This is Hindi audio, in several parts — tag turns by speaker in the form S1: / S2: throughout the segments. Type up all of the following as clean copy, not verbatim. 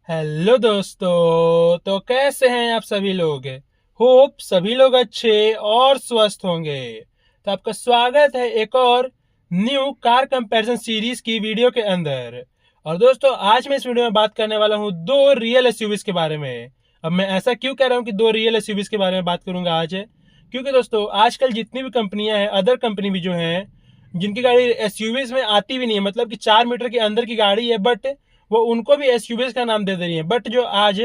S1: हेलो दोस्तों, तो कैसे हैं आप सभी लोग। होप सभी लोग अच्छे और स्वस्थ होंगे। तो आपका स्वागत है एक और न्यू कार कंपैरिजन सीरीज की वीडियो के अंदर। और दोस्तों, आज मैं इस वीडियो में बात करने वाला हूं दो रियल एसयूवीज के बारे में। अब मैं ऐसा क्यों कह रहा हूं कि दो रियल एसयूवीज के बारे में बात करूंगा आज, क्योंकि दोस्तों आजकल जितनी भी कंपनियां हैं, अदर कंपनी भी जो हैं, जिनकी गाड़ी एसयूवीज में आती भी नहीं है, मतलब कि 4 मीटर के अंदर की गाड़ी है, बट वो उनको भी एसयूवीज का नाम दे रही है। बट जो आज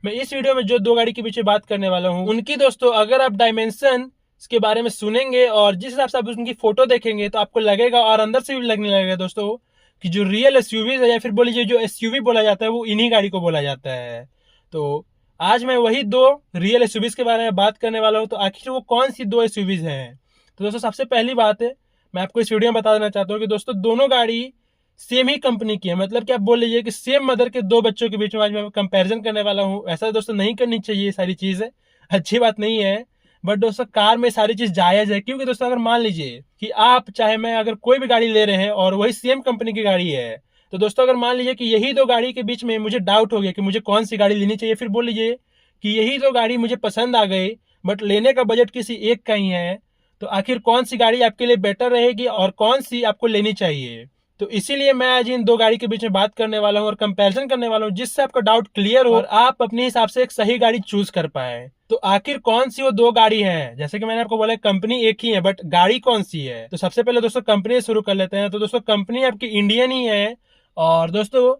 S1: मैं इस वीडियो में जो दो गाड़ी के पीछे बात करने वाला हूँ, उनकी दोस्तों अगर आप डायमेंशन के बारे में सुनेंगे और जिस हिसाब से आप उनकी फोटो देखेंगे तो आपको लगेगा और अंदर से भी लगने लगेगा दोस्तों कि जो रियल एसयूवीज है, या फिर बोलिए जो एसयूवी बोला जाता है, वो इन्हीं गाड़ी को बोला जाता है। तो आज मैं वही दो रियल एसयूवीज के बारे में बात करने वाला हूँ। तो आखिर वो कौन सी दो एसयूवीज हैं? तो दोस्तों, सबसे पहली बात है, मैं आपको इस वीडियो में बता देना चाहता हूँ कि दोस्तों दोनों गाड़ी सेम ही कंपनी की है। मतलब कि आप बोल लीजिए कि सेम मदर के दो बच्चों के बीच में आज मैं कंपैरिजन करने वाला हूँ। ऐसा दोस्तों नहीं करनी चाहिए, ये सारी चीज अच्छी बात नहीं है। बट दोस्तों, कार में सारी चीज जायज है, क्योंकि दोस्तों अगर मान लीजिए कि आप चाहे मैं अगर कोई भी गाड़ी ले रहे हैं और वही सेम कंपनी की गाड़ी है, तो दोस्तों अगर मान लीजिए कि यही दो गाड़ी के बीच में मुझे डाउट हो गया कि मुझे कौन सी गाड़ी लेनी चाहिए, फिर बोल लीजिए कि यही दो गाड़ी मुझे पसंद आ गई बट लेने का बजट किसी एक का ही है, तो आखिर कौन सी गाड़ी आपके लिए बेटर रहेगी और कौन सी आपको लेनी चाहिए। तो इसीलिए मैं आज इन दो गाड़ी के बीच में बात करने वाला हूँ और कंपैरिजन करने वाला हूँ, जिससे आपका डाउट क्लियर हो और आप अपने हिसाब से एक सही गाड़ी चूज कर पाए। तो आखिर कौन सी वो दो गाड़ी है? जैसे कि मैंने आपको बोला कंपनी एक ही है, बट गाड़ी कौन सी है? तो सबसे पहले दोस्तों कंपनी से शुरू कर लेते हैं। तो दोस्तों कंपनी आपकी इंडियन ही है। और दोस्तों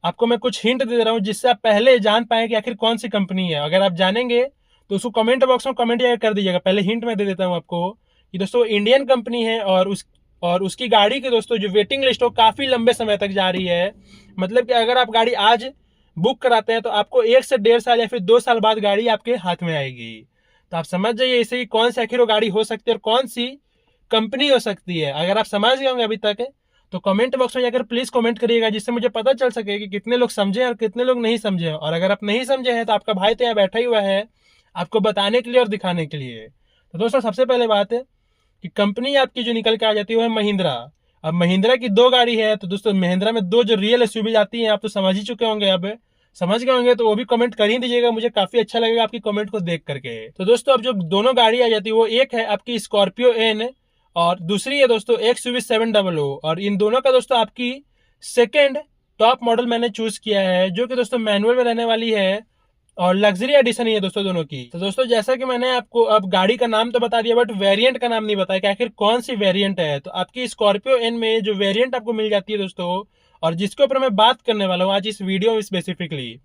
S1: आपको मैं कुछ हिंट दे रहा हूँ, जिससे आप पहले जान पाए कि आखिर कौन सी कंपनी है। अगर आप जानेंगे तो उसको कमेंट बॉक्स में कमेंट कर दीजिएगा। पहले हिंट मैं दे देता हूँ आपको कि दोस्तों इंडियन कंपनी है और उसकी गाड़ी की दोस्तों जो वेटिंग लिस्ट हो काफी लंबे समय तक जा रही है। मतलब कि अगर आप गाड़ी आज बुक कराते हैं तो आपको 1 से 1.5 साल या फिर 2 साल बाद गाड़ी आपके हाथ में आएगी। तो आप समझ जाइए इसे कि कौन सी आखिर वो गाड़ी हो सकती है और कौन सी कंपनी हो सकती है। अगर आप समझ गए होंगे अभी तक, तो कमेंट बॉक्स में जाकर प्लीज कमेंट करिएगा, जिससे मुझे पता चल सके कि कितने लोग समझे और कितने लोग नहीं समझे। और अगर आप नहीं समझे हैं तो आपका भाई तो यहाँ बैठा ही हुआ है आपको बताने के लिए और दिखाने के लिए। तो दोस्तों सबसे पहले बात है कि कंपनी आपकी जो निकल के आ जाती है वो है महिंद्रा। अब महिंद्रा की दो गाड़ी है, तो दोस्तों महिंद्रा में दो जो रियल एसयूवी आती है, आप तो समझ ही चुके होंगे। अब समझ गए होंगे तो वो भी कमेंट कर ही दीजिएगा, मुझे काफी अच्छा लगेगा आपकी कमेंट को देख करके। तो दोस्तों अब जो दोनों गाड़ी आ जाती है वो एक है आपकी स्कॉर्पियो एन और दूसरी है दोस्तों XUV700। और इन दोनों का दोस्तों आपकी सेकेंड टॉप मॉडल मैंने चूज किया है, जो कि दोस्तों मैनुअल में रहने वाली है और लग्जरी एडिशन ही है दोस्तों दोनों की। तो दोस्तों जैसा कि मैंने आपको अब गाड़ी का नाम तो बता दिया, बट वेरिएंट का नाम नहीं बताया कि आखिर कौन सी वेरिएंट है। तो आपकी स्कॉर्पियो एन में जो वेरिएंट आपको मिल जाती है दोस्तों, और जिसके ऊपर मैं बात करने वाला हूँ आज इस वीडियो में स्पेसिफिकली,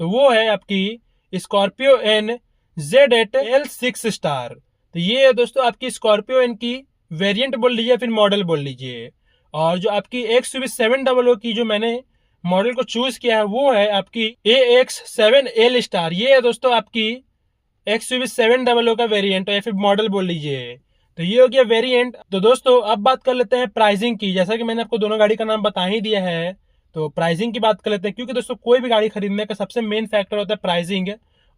S1: तो वो है आपकी स्कॉर्पियो एन Z8L6 स्टार। तो ये है दोस्तों आपकी स्कॉर्पियो एन की वेरिएंट बोल लीजिए, फिर मॉडल बोल लीजिए। और जो आपकी XUV700 की जो मैंने मॉडल को चूज किया है वो है आपकी AX7L स्टार। ये है दोस्तों आपकी XUV700 का वेरिएंट या फिर मॉडल बोल लीजिए। तो ये हो गया वेरिएंट। तो दोस्तों अब बात कर लेते हैं प्राइसिंग की। जैसा कि मैंने आपको दोनों गाड़ी का नाम बता ही दिया है, तो प्राइसिंग की बात कर लेते हैं, क्योंकि दोस्तों कोई भी गाड़ी खरीदने का सबसे मेन फैक्टर होता है प्राइसिंग।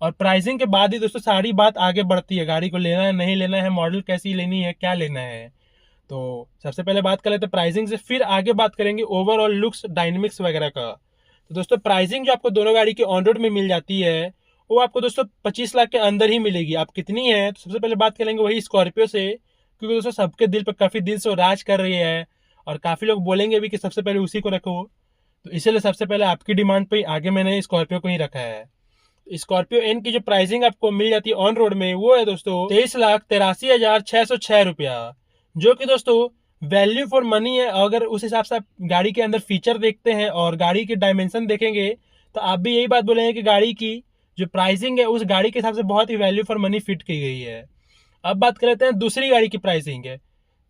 S1: और प्राइसिंग के बाद ही दोस्तों सारी बात आगे बढ़ती है, गाड़ी को लेना है नहीं लेना है, मॉडल कैसी लेनी है, क्या लेना है। तो सबसे पहले बात कर लेते हैं प्राइसिंग से, फिर आगे बात करेंगे ओवरऑल लुक्स डायनेमिक्स वगैरह का। तो दोस्तों प्राइसिंग जो आपको दोनों गाड़ी की ऑन रोड में मिल जाती है वो आपको दोस्तों 25 लाख के अंदर ही मिलेगी। आप कितनी है तो सबसे पहले बात करेंगे वही स्कॉर्पियो से, क्योंकि दोस्तों सबके दिल पर काफी दिल से राज कर रही है और काफी लोग बोलेंगे भी कि सबसे पहले उसी को रखो। तो इसीलिए सबसे पहले आपकी डिमांड पे आगे मैंने स्कॉर्पियो को ही रखा है। स्कॉर्पियो एन की जो प्राइसिंग आपको मिल जाती है ऑन रोड में वो है दोस्तों 23,83,606 रुपया, जो कि दोस्तों वैल्यू फॉर मनी है। अगर उस हिसाब से आप गाड़ी के अंदर फीचर देखते हैं और गाड़ी के डायमेंशन देखेंगे तो आप भी यही बात बोलेंगे कि गाड़ी की जो प्राइसिंग है उस गाड़ी के हिसाब से बहुत ही वैल्यू फॉर मनी फिट की गई है। अब बात कर लेते हैं दूसरी गाड़ी की प्राइसिंग है।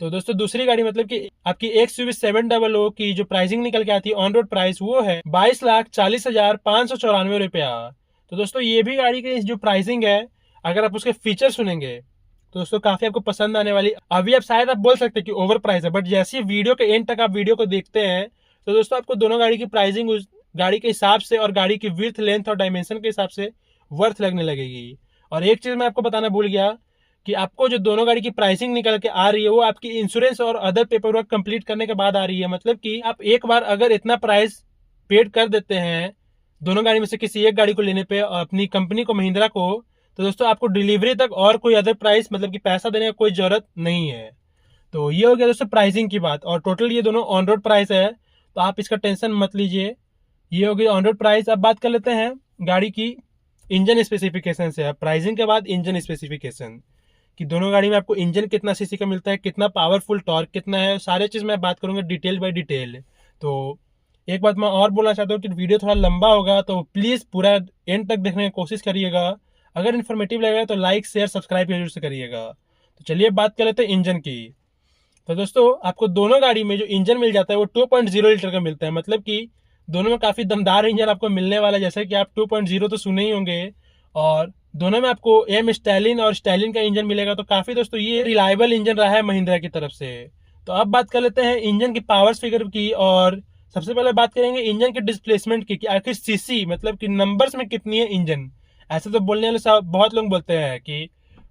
S1: तो दोस्तों दूसरी गाड़ी मतलब कि आपकी XUV700 की जो प्राइसिंग निकल के आती है ऑन रोड प्राइस वो है 22,40,594 रुपया। तो दोस्तों ये भी गाड़ी की जो प्राइसिंग है, अगर आप उसके फीचर सुनेंगे तो दोस्तों काफी आपको पसंद आने वाली। अभी आप शायद आप बोल सकते हैं कि ओवर प्राइस है, बट जैसे वीडियो के एंड तक आप वीडियो को देखते हैं तो दोस्तों आपको दोनों गाड़ी की प्राइसिंग उस गाड़ी के हिसाब से और गाड़ी की विड्थ लेंथ और डायमेंशन के हिसाब से वर्थ लगने लगेगी। और एक चीज मैं आपको बताना भूल गया कि आपको जो दोनों गाड़ी की प्राइसिंग निकल के आ रही है वो आपकी इंश्योरेंस और अदर पेपर वर्क कंप्लीट करने के बाद आ रही है। मतलब कि आप एक बार अगर इतना प्राइस पेड कर देते हैं दोनों गाड़ी में से किसी एक गाड़ी को लेने पे अपनी कंपनी को, महिंद्रा को, तो दोस्तों आपको डिलीवरी तक और कोई अदर प्राइस मतलब कि पैसा देने का कोई जरूरत नहीं है। तो ये हो गया दोस्तों प्राइसिंग की बात। और टोटल ये दोनों ऑन रोड प्राइस है, तो आप इसका टेंशन मत लीजिए। ये हो गई ऑन रोड प्राइस। अब बात कर लेते हैं गाड़ी की इंजन स्पेसिफिकेशन से। प्राइसिंग के बाद इंजन स्पेसिफिकेशन कि दोनों गाड़ी में आपको इंजन कितना सीसी का मिलता है, कितना पावरफुल टॉर्क कितना है, सारे चीज़ मैं बात करूंगा डिटेल बाय डिटेल। तो एक बात मैं और बोलना चाहता हूँ कि वीडियो थोड़ा लंबा होगा, तो प्लीज़ पूरा एंड तक देखने की कोशिश करिएगा। अगर इन्फॉर्मेटिव लगेगा तो लाइक शेयर सब्सक्राइब जरूर से करिएगा। तो चलिए बात कर लेते हैं इंजन की। तो दोस्तों आपको दोनों गाड़ी में जो इंजन मिल जाता है वो 2.0 लीटर का मिलता है, मतलब कि दोनों में काफ़ी दमदार इंजन आपको मिलने वाला है। जैसे कि आप 2.0 तो सुने ही होंगे, और दोनों में आपको एम स्टाइलिन और स्टाइलिन का इंजन मिलेगा। तो काफ़ी दोस्तों ये रिलायबल इंजन रहा है महिंद्रा की तरफ से। तो अब बात कर लेते हैं इंजन की पावर्स फिगर की, और सबसे पहले बात करेंगे इंजन के डिस्प्लेसमेंट की कि आखिर सीसी मतलब कि नंबर्स में कितनी है इंजन। ऐसे तो बोलने वाले बहुत लोग बोलते हैं कि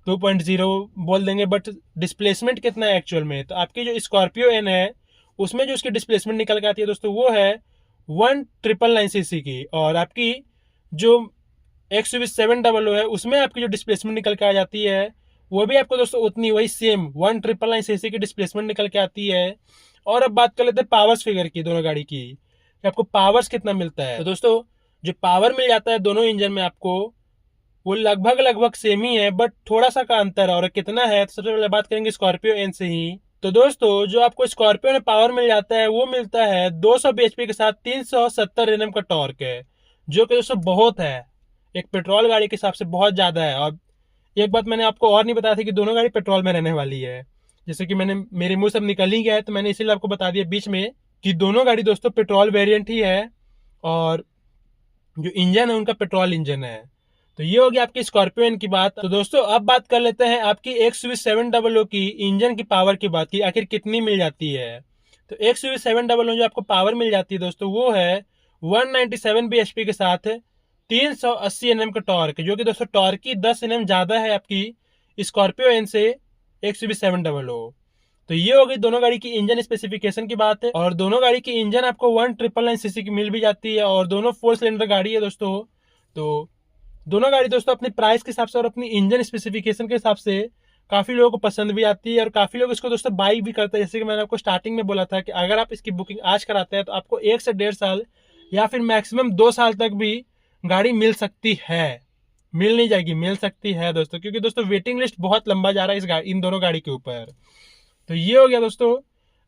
S1: 2.0 बोल देंगे, बट डिस्प्लेसमेंट कितना है एक्चुअल में। तो आपकी जो स्कॉर्पियो एन है उसमें जो उसकी डिस्प्लेसमेंट निकल के आती है दोस्तों वो है 1999 सीसी की। और आपकी जो XUV 700 है उसमें आपकी जो डिस्प्लेसमेंट निकल के आ जाती है वो भी आपको दोस्तों उतनी वही सेम 1999 सीसी की डिस्प्लेसमेंट निकल के आती है। और अब बात कर लेते हैं पावर्स फिगर की दोनों गाड़ी की कि आपको पावर्स कितना मिलता है। तो दोस्तों जो पावर मिल जाता है दोनों इंजन में आपको वो लगभग सेम ही है, बट थोड़ा सा का अंतर है। और कितना है तो सबसे पहले बात करेंगे स्कॉर्पियो एन से ही। तो दोस्तों जो आपको स्कॉर्पियो में पावर मिल जाता है वो मिलता है 200 bhp के साथ 370 Nm का टॉर्क है, जो कि दोस्तों बहुत है, एक पेट्रोल गाड़ी के हिसाब से बहुत ज़्यादा है। और एक बात मैंने आपको और नहीं बताया था कि दोनों गाड़ी पेट्रोल में रहने वाली है, जैसे कि मैंने मेरे मुंह सब निकल ही गया है, तो मैंने इसीलिए आपको बता दिया बीच में कि दोनों गाड़ी दोस्तों पेट्रोल वेरिएंट ही है, और जो इंजन है उनका पेट्रोल इंजन है। तो ये हो गया आपकी स्कॉर्पियो की बात। तो दोस्तों अब बात कर लेते हैं आपकी XUV 700 की इंजन की पावर की बात की आखिर कितनी मिल जाती है। तो XUV 700 जो आपको पावर मिल जाती है दोस्तों वो है 197 bhp के साथ 380 Nm का टॉर्क, जो कि दोस्तों टॉर्क की 10 Nm ज्यादा है आपकी स्कॉर्पियो एन से XUV 700। तो ये हो गई दोनों गाड़ी की इंजन स्पेसिफिकेशन की बात है। और दोनों गाड़ी की इंजन आपको 1999 सीसी की मिल भी जाती है, और दोनों 4 सिलेंडर गाड़ी है दोस्तों। तो दोनों गाड़ी दोस्तों अपनी प्राइस के हिसाब से और अपनी इंजन स्पेसिफिकेशन के हिसाब से काफ़ी लोगों को पसंद भी आती है, और काफ़ी लोग इसको दोस्तों बाई भी करते हैं। जैसे कि मैंने आपको स्टार्टिंग में बोला था कि अगर आप इसकी बुकिंग आज कराते हैं तो आपको 1 से 1.5 साल या फिर मैक्सिमम 2 साल तक भी गाड़ी मिल सकती है। मिल नहीं जाएगी, मिल सकती है दोस्तों, क्योंकि दोस्तों वेटिंग लिस्ट बहुत लंबा जा रहा है इन दोनों गाड़ी के ऊपर। तो ये हो गया दोस्तों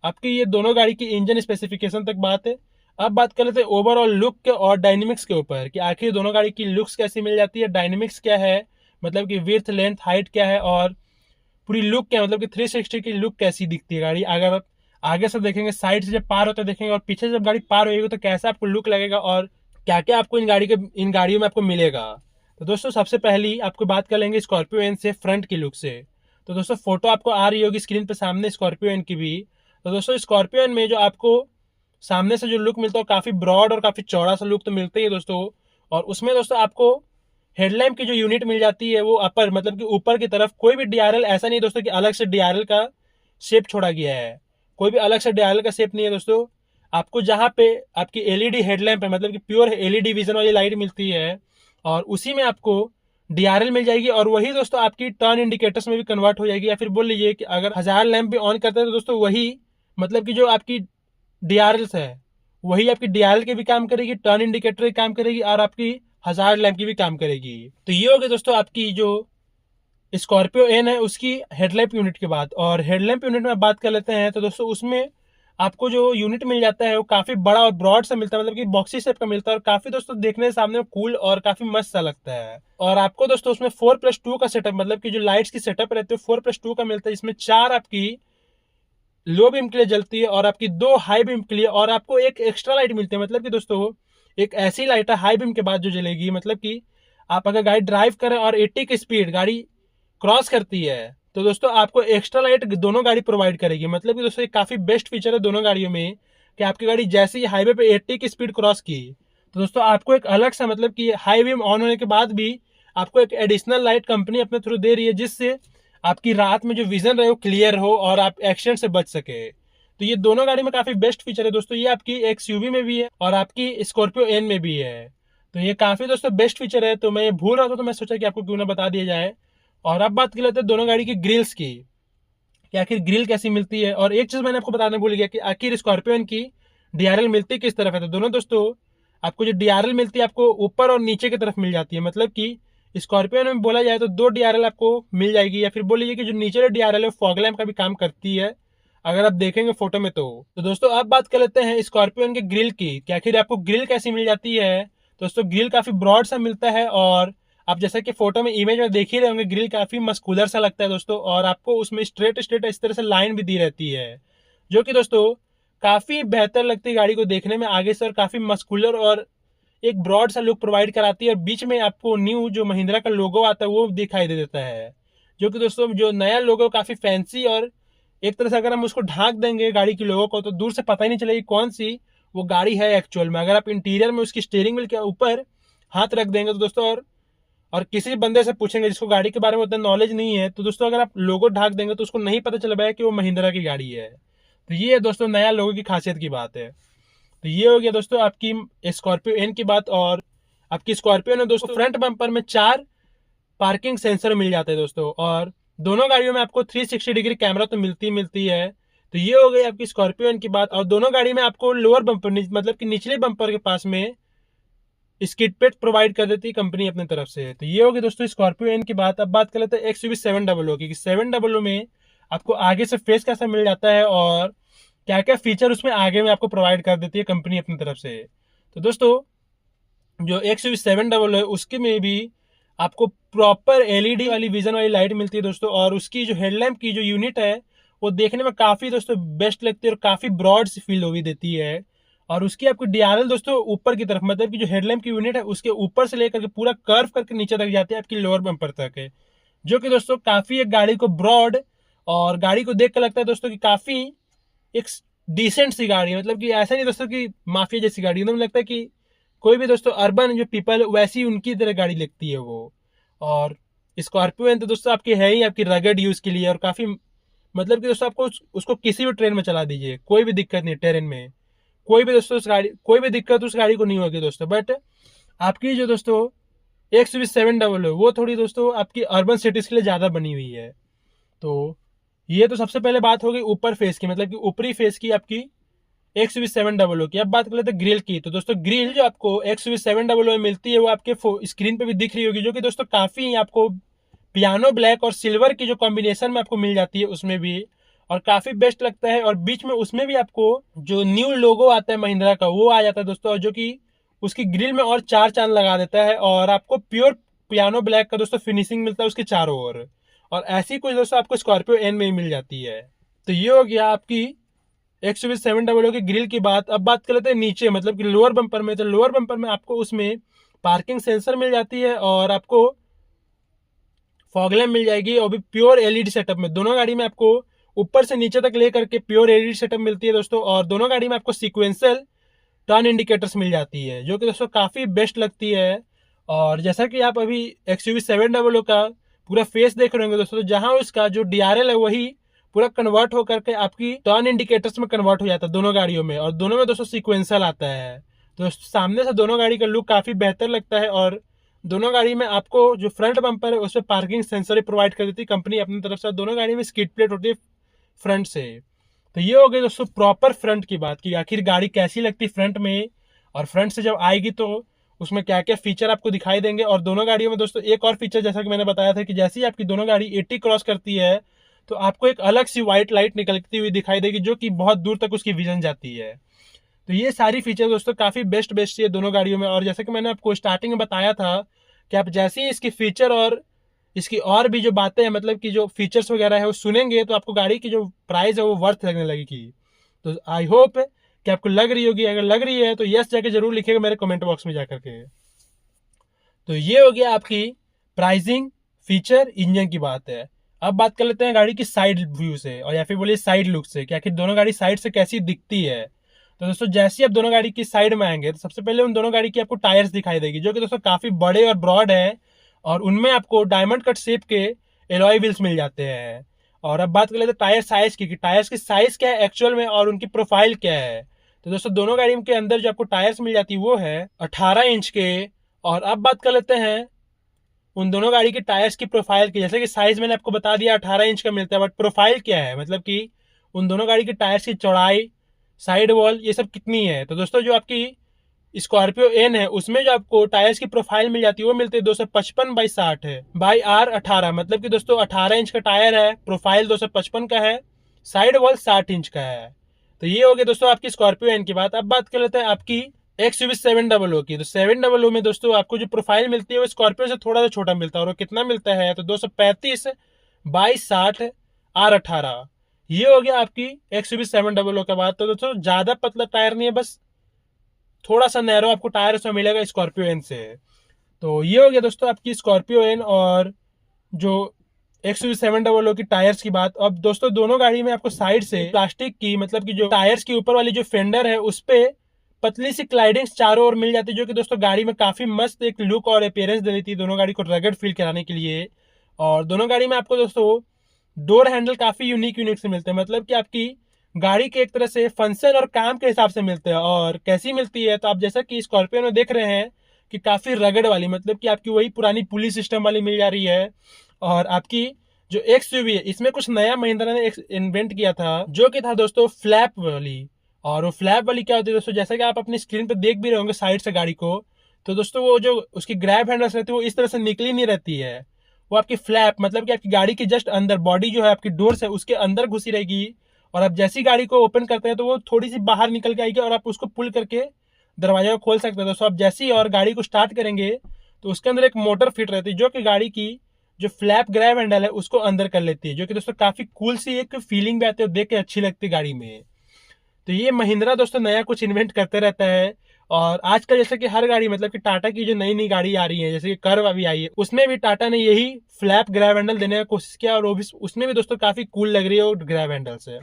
S1: आपकी ये दोनों गाड़ी की इंजन स्पेसिफिकेशन तक बात है। अब बात कर लेते हैं ओवरऑल लुक के और डायनेमिक्स के ऊपर कि आखिर दोनों गाड़ी की लुक्स कैसी मिल जाती है, डायनेमिक्स क्या है, मतलब कि विड्थ लेंथ हाइट क्या है, और पूरी लुक क्या है, मतलब कि 360 की लुक कैसी दिखती है गाड़ी। अगर आप आगे से देखेंगे, साइड से जब पार होते देखेंगे, और पीछे से जब गाड़ी पार होगी तो कैसा आपको लुक लगेगा, और क्या क्या आपको इन गाड़ियों में आपको मिलेगा। तो दोस्तों सबसे पहली आपको बात कर लेंगे स्कॉर्पियो एन से फ्रंट की लुक से। तो दोस्तों फोटो आपको आ रही होगी स्क्रीन पे सामने स्कॉर्पियो एन की भी। तो दोस्तों स्कॉर्पियो एन में जो आपको सामने से जो लुक मिलता है काफ़ी ब्रॉड और काफ़ी चौड़ा सा लुक तो मिलता ही है दोस्तों। और उसमें दोस्तों आपको हेडलैम्प की जो यूनिट मिल जाती है वो अपर मतलब कि ऊपर की तरफ, कोई भी डीआरएल ऐसा नहीं दोस्तों कि अलग से डीआरएल का शेप छोड़ा गया है, कोई भी अलग से डीआरएल का शेप नहीं है दोस्तों। आपको जहाँ पे आपकी एलईडी हेडलैम्प है, मतलब कि प्योर एलईडी विजन वाली लाइट मिलती है, और उसी में आपको डीआरएल मिल जाएगी। और वही दोस्तों आपकी टर्न इंडिकेटर्स में भी कन्वर्ट हो जाएगी, या फिर बोल लीजिए कि अगर 1000 लैंप भी ऑन करते हैं तो दोस्तों वही मतलब कि जो आपकी डीआरएल्स है वही आपकी डीआरएल के भी काम करेगी, टर्न इंडिकेटर की काम करेगी, और आपकी 1000 लैंप की भी काम करेगी। तो ये हो गया दोस्तों आपकी जो स्कॉर्पियो एन है उसकी हेडलैम्प यूनिट के बाद। और हेडलैम्प यूनिट में बात कर लेते हैं तो दोस्तों उसमें आपको जो यूनिट मिल जाता है वो काफ़ी बड़ा और ब्रॉड सा मिलता है, मतलब कि बॉक्सी शेप का मिलता है, और काफ़ी दोस्तों देखने सामने कूल और काफ़ी मस्त सा लगता है। और आपको दोस्तों उसमें 4+2 का सेटअप, मतलब कि जो लाइट्स की सेटअप रहती है 4+2 का मिलता है, इसमें 4 आपकी लो बीम के लिए जलती है और आपकी 2 हाई बीम के लिए, और आपको एक एक्स्ट्रा लाइट मिलती है, मतलब कि दोस्तों एक ऐसी लाइट है हाई बीम के बाद जो जलेगी, मतलब कि आप अगर गाड़ी ड्राइव करें और 80 की स्पीड गाड़ी क्रॉस करती है तो दोस्तों आपको एक्स्ट्रा लाइट दोनों गाड़ी प्रोवाइड करेगी। मतलब कि दोस्तों एक काफ़ी बेस्ट फीचर है दोनों गाड़ियों में कि आपकी गाड़ी जैसे ही हाईवे पे 80 की स्पीड क्रॉस की तो दोस्तों आपको एक अलग सा मतलब कि हाई बीम ऑन होने के बाद भी आपको एक एडिशनल लाइट कंपनी अपने थ्रू दे रही है, जिससे आपकी रात में जो विजन रहे वो क्लियर हो और आप एक्सीडेंट से बच सके। तो ये दोनों गाड़ी में काफ़ी बेस्ट फीचर है दोस्तों। ये आपकी XUV में भी है और आपकी स्कॉर्पियो एन में भी है। तो ये काफ़ी दोस्तों बेस्ट फीचर है, तो मैं ये भूल रहा था तो मैं सोचा कि आपको क्यों ना बता दिया जाए। और अब बात कर लेते हैं दोनों गाड़ी की ग्रिल्स की, कि आखिर ग्रिल कैसी मिलती है। और एक चीज़ मैंने आपको बताना भूल गया कि आखिर स्कॉर्पियन की डीआरएल मिलती किस तरफ है। तो दोनों दोस्तों आपको जो डीआरएल मिलती है आपको ऊपर और नीचे की तरफ मिल जाती है। मतलब कि स्कॉर्पियन में बोला जाए तो दो डीआरएल आपको मिल जाएगी, या फिर बोल लीजिए कि जो नीचे डीआरएल है फॉग लैम्प का भी काम करती है, अगर आप देखेंगे फोटो में। तो दोस्तों अब बात कर लेते हैं स्कॉर्पियन के ग्रिल की, कि आखिर आपको ग्रिल कैसी मिल जाती है। दोस्तों ग्रिल काफी ब्रॉड सा मिलता है, और आप जैसा कि फोटो में इमेज में देख ही रहे होंगे, ग्रिल काफी मस्कुलर सा लगता है दोस्तों। और आपको उसमें स्ट्रेट स्ट्रेट इस तरह से लाइन भी दी रहती है, जो कि दोस्तों काफी बेहतर लगती है गाड़ी को देखने में आगे से, और काफी मस्कुलर और एक ब्रॉड सा लुक प्रोवाइड कराती है। और बीच में आपको न्यू जो महिंद्रा का लोगो आता है वो दिखाई दे देता है, जो कि दोस्तों जो नया लोगो काफी फैंसी, और एक तरह से अगर हम उसको ढाक देंगे गाड़ी की लोगों को तो दूर से पता ही नहीं चलेगी कौन सी वो गाड़ी है एक्चुअल में। अगर आप इंटीरियर में उसकी स्टीयरिंग व्हील के ऊपर हाथ रख देंगे तो दोस्तों, और किसी बंदे से पूछेंगे जिसको गाड़ी के बारे में उतना नॉलेज नहीं है, तो दोस्तों अगर आप लोगो ढाक देंगे तो उसको नहीं पता चल पाएगा कि वो महिंद्रा की गाड़ी है। तो ये दोस्तों नया लोगो की खासियत की बात है। तो ये हो गया दोस्तों आपकी स्कॉर्पियो एन की बात। और आपकी स्कॉर्पियो में दोस्तों फ्रंट बम्पर में 4 पार्किंग सेंसर मिल जाते हैं दोस्तों, और दोनों गाड़ियों में आपको 360 डिग्री कैमरा तो मिलती है। तो ये हो गई आपकी स्कॉर्पियो एन की बात। और दोनों गाड़ी में आपको लोअर बम्पर मतलब कि निचले बम्पर के पास में स्किड पेड प्रोवाइड कर देती है कंपनी अपनी तरफ से। तो ये होगी दोस्तों स्कॉर्पियो एन की बात। अब बात कर लेते हैं एक्सयूवी 700 की, 700 में आपको आगे से फेस कैसा मिल जाता है, और क्या क्या फीचर उसमें आगे में आपको प्रोवाइड कर देती है कंपनी अपनी तरफ से। तो दोस्तों जो एक्सयूवी 700 है उसके में भी आपको प्रॉपर एलईडी वाली विजन वाली लाइट मिलती है दोस्तों। और उसकी जो हेडलैम्प की जो यूनिट है वो देखने में काफी दोस्तों बेस्ट लगती है, और काफी ब्रॉड सी फील भी देती है। और उसकी आपकी डीआरएल दोस्तों ऊपर की तरफ, मतलब कि जो हेडलैम्प की यूनिट है उसके ऊपर से लेकर के पूरा कर्व करके नीचे तक जाती है आपकी लोअर बम्पर तक है, जो कि दोस्तों काफी एक गाड़ी को ब्रॉड, और गाड़ी को देख कर लगता है दोस्तों कि काफी एक डिसेंट सी गाड़ी है। मतलब कि ऐसा नहीं दोस्तों कि माफिया जैसी गाड़ी, एकदम लगता है कि कोई भी दोस्तों अर्बन जो पीपल वैसी उनकी तरह गाड़ी लगती है वो। और स्कॉर्पियो तो दोस्तों आपकी है ही आपकी रगड यूज के लिए, और काफी मतलब कि दोस्तों आपको उसको किसी भी ट्रेन में चला दीजिए कोई भी दिक्कत नहीं, ट्रेन में कोई भी दोस्तों उस गाड़ी कोई भी दिक्कत उस गाड़ी को नहीं होगी दोस्तों। बट आपकी जो दोस्तों एक्सयूवी 700 है वो थोड़ी दोस्तों आपकी अर्बन सिटीज के लिए ज्यादा बनी हुई है। तो ये तो सबसे पहले बात हो गई ऊपर फेस की, मतलब कि ऊपरी फेस की आपकी एक्सयूवी 700 की। अब बात कर लेते हैं ग्रिल की। तो दोस्तों ग्रिल जो आपको एक्सयूवी 700 में मिलती है वो आपके स्क्रीन पे भी दिख रही होगी, जो कि दोस्तों काफी आपको पियानो ब्लैक और सिल्वर की जो कॉम्बिनेशन में आपको मिल जाती है उसमें भी, और काफी बेस्ट लगता है। और बीच में उसमें भी आपको जो न्यू लोगो आता है महिंद्रा का वो आ जाता है दोस्तों, जो कि उसकी ग्रिल में और 4 चांद लगा देता है, और आपको प्योर पियानो ब्लैक का दोस्तों फिनिशिंग मिलता है उसके चारों ओर। और ऐसी कुछ दोस्तों आपको स्कॉर्पियो एन में ही मिल जाती है। तो ये हो गया आपकी एक्सयूवी 700 की ग्रिल की बात। अब बात कर लेते हैं नीचे, मतलब कि लोअर बम्पर में। तो लोअर बम्पर में आपको उसमें पार्किंग सेंसर मिल जाती है, और आपको फॉग लैम्प मिल जाएगी, और भी प्योर एलईडी सेटअप में। दोनों गाड़ी में आपको ऊपर से नीचे तक लेकर के प्योर एलईडी सेटअप मिलती है दोस्तों। और दोनों गाड़ी में आपको सीक्वेंशियल टर्न इंडिकेटर्स मिल जाती है, जो कि दोस्तों काफी बेस्ट लगती है। और जैसा कि आप अभी एक्सयूवी 700 का पूरा फेस देख रहे होंगे दोस्तों, तो जहां उसका जो डीआरएल है वही पूरा कन्वर्ट होकर के आपकी टर्न इंडिकेटर्स में कन्वर्ट हो जाता है दोनों गाड़ियों में। और दोनों में दोस्तों सीक्वेंशियल आता है, तो सामने से दोनों गाड़ी का लुक काफी बेहतर लगता है। और दोनों गाड़ी में आपको जो फ्रंट बम्पर है उसमें पार्किंग सेंसर प्रोवाइड कर देती है कंपनी अपनी तरफ से। दोनों गाड़ी में स्किड प्लेट होती है फ्रंट से। तो ये हो गई दोस्तों प्रॉपर फ्रंट की बात, कि आखिर गाड़ी कैसी लगती है फ्रंट में, और फ्रंट से जब आएगी तो उसमें क्या क्या फीचर आपको दिखाई देंगे। और दोनों गाड़ियों में दोस्तों एक और फीचर, जैसा कि मैंने बताया था कि जैसे ही आपकी दोनों गाड़ी 80 क्रॉस करती है तो आपको एक अलग सी व्हाइट लाइट निकलती हुई दिखाई देगी, जो कि बहुत दूर तक उसकी विजन जाती है। तो ये सारी फीचर दोस्तों काफी बेस्ट बेस्ट है दोनों गाड़ियों में। और जैसे कि मैंने आपको स्टार्टिंग में बताया था कि आप जैसे ही इसकी फीचर और इसकी और भी जो बातें हैं, मतलब कि जो फीचर्स वगैरह है वो सुनेंगे, तो आपको गाड़ी की जो प्राइस है वो वर्थ लगने लगेगी। तो आई होप कि आपको लग रही होगी। अगर लग रही है तो यस जाके जरूर लिखिएगा मेरे कमेंट बॉक्स में जाकर के। तो ये हो गया आपकी प्राइसिंग, फीचर, इंजन की बात है। अब बात कर लेते हैं गाड़ी की साइड व्यू से, और या फिर बोलिए साइड लुक से, कि आखिर दोनों गाड़ी साइड से कैसी दिखती है। तो दोस्तों जैसे ही आप दोनों गाड़ी की साइड में आएंगे तो सबसे पहले उन दोनों गाड़ी की आपको टायर्स दिखाई देगी, जो कि दोस्तों काफी बड़े और ब्रॉड है, और उनमें आपको डायमंड कट शेप के एलॉय व्हील्स मिल जाते हैं। और अब बात कर लेते हैं टायर साइज की, कि टायर्स की साइज क्या है एक्चुअल में और उनकी प्रोफाइल क्या है। तो दोस्तों दोनों गाड़ी के अंदर जो आपको टायर्स मिल जाती है वो है 18 इंच के और अब बात कर लेते हैं उन दोनों गाड़ी के टायर्स की प्रोफाइल की। जैसे कि साइज मैंने आपको बता दिया 18 इंच का मिलता है, बट प्रोफाइल क्या है, मतलब कि उन दोनों गाड़ी के टायर्स की चौड़ाई, साइड वॉल, ये सब कितनी है। तो दोस्तों जो आपकी स्कॉर्पियो एन है उसमें जो आपको टायर्स की प्रोफाइल मिल जाती है वो मिलती है 255/60 है बाई R18, मतलब कि दोस्तों 18 इंच का टायर है, प्रोफाइल 255 का है, साइड वॉल 60 इंच का है। तो ये हो गया दोस्तों आपकी स्कॉर्पियो एन की बात। अब बात कर लेते हैं आपकी XUV 700 की। तो 700 में दोस्तों आपको जो प्रोफाइल मिलती है वो स्कॉर्पियो से थोड़ा सा छोटा मिलता है, और वो कितना मिलता है तो 235/60 R18। ये हो गया आपकी XUV 700 के बाद। तो दोस्तों ज्यादा पतला टायर नहीं है, बस थोड़ा सा नैरो आपको टायर उसमें मिलेगा स्कॉर्पियो एन से। तो ये हो गया दोस्तों आपकी स्कॉर्पियो एन और जो XUV 700 की टायर्स की बात। अब दोस्तों दोनों गाड़ी में आपको साइड से प्लास्टिक की, मतलब कि जो टायर्स के ऊपर वाली जो फेंडर है उस पे पतली सी क्लाइडिंग्स चारों ओर मिल जाती है, जो कि दोस्तों गाड़ी में काफी मस्त एक लुक और अपीयरेंस दे देती है दोनों गाड़ी को रगड़ फील कराने के लिए। और दोनों गाड़ी में आपको दोस्तों डोर हैंडल काफी यूनिक यूनिक से मिलते हैं, मतलब कि आपकी गाड़ी के एक तरह से फंक्शन और काम के हिसाब से मिलते हैं। और कैसी मिलती है तो आप जैसा कि स्कॉर्पियो में देख रहे हैं कि काफी रगड़ वाली, मतलब कि आपकी वही पुरानी पुलिस सिस्टम वाली मिल जा रही है। और आपकी जो XUV है इसमें कुछ नया महिंद्रा ने इन्वेंट किया था, जो कि था दोस्तों फ्लैप वाली। और वो फ्लैप वाली क्या होती है दोस्तों, जैसा कि आप अपनी स्क्रीन पे देख भी रहे होंगे साइड से गाड़ी को, तो दोस्तों वो जो उसकी ग्रैब हैंडल्स रहती है वो इस तरह से निकली नहीं रहती है। वो आपकी फ्लैप, मतलब कि आपकी गाड़ी के जस्ट अंदर, बॉडी जो है आपकी डोर से उसके अंदर घुसी रहेगी, और आप जैसी गाड़ी को ओपन करते हैं तो वो थोड़ी सी बाहर निकल के आएगी और आप उसको पुल करके दरवाजा को खोल सकते हैं दोस्तों। आप जैसी और गाड़ी को स्टार्ट करेंगे तो उसके अंदर एक मोटर फिट रहती है, जो कि गाड़ी की जो फ्लैप ग्रैब हैंडल है उसको अंदर कर लेती है, जो कि दोस्तों काफी कूल सी एक फीलिंग भी आती है, देख के अच्छी लगती है गाड़ी में। तो ये महिंद्रा दोस्तों नया कुछ इन्वेंट करते रहता है। और आजकल जैसे कि हर गाड़ी, मतलब कि टाटा की जो नई नई गाड़ी आ रही है, जैसे कि कर्व अभी आई है, उसमें भी टाटा ने यही फ्लैप ग्रैब हैंडल देने का कोशिश किया, और वो भी उसमें भी दोस्तों काफी कूल लग रही है वो ग्रैब हैंडल से।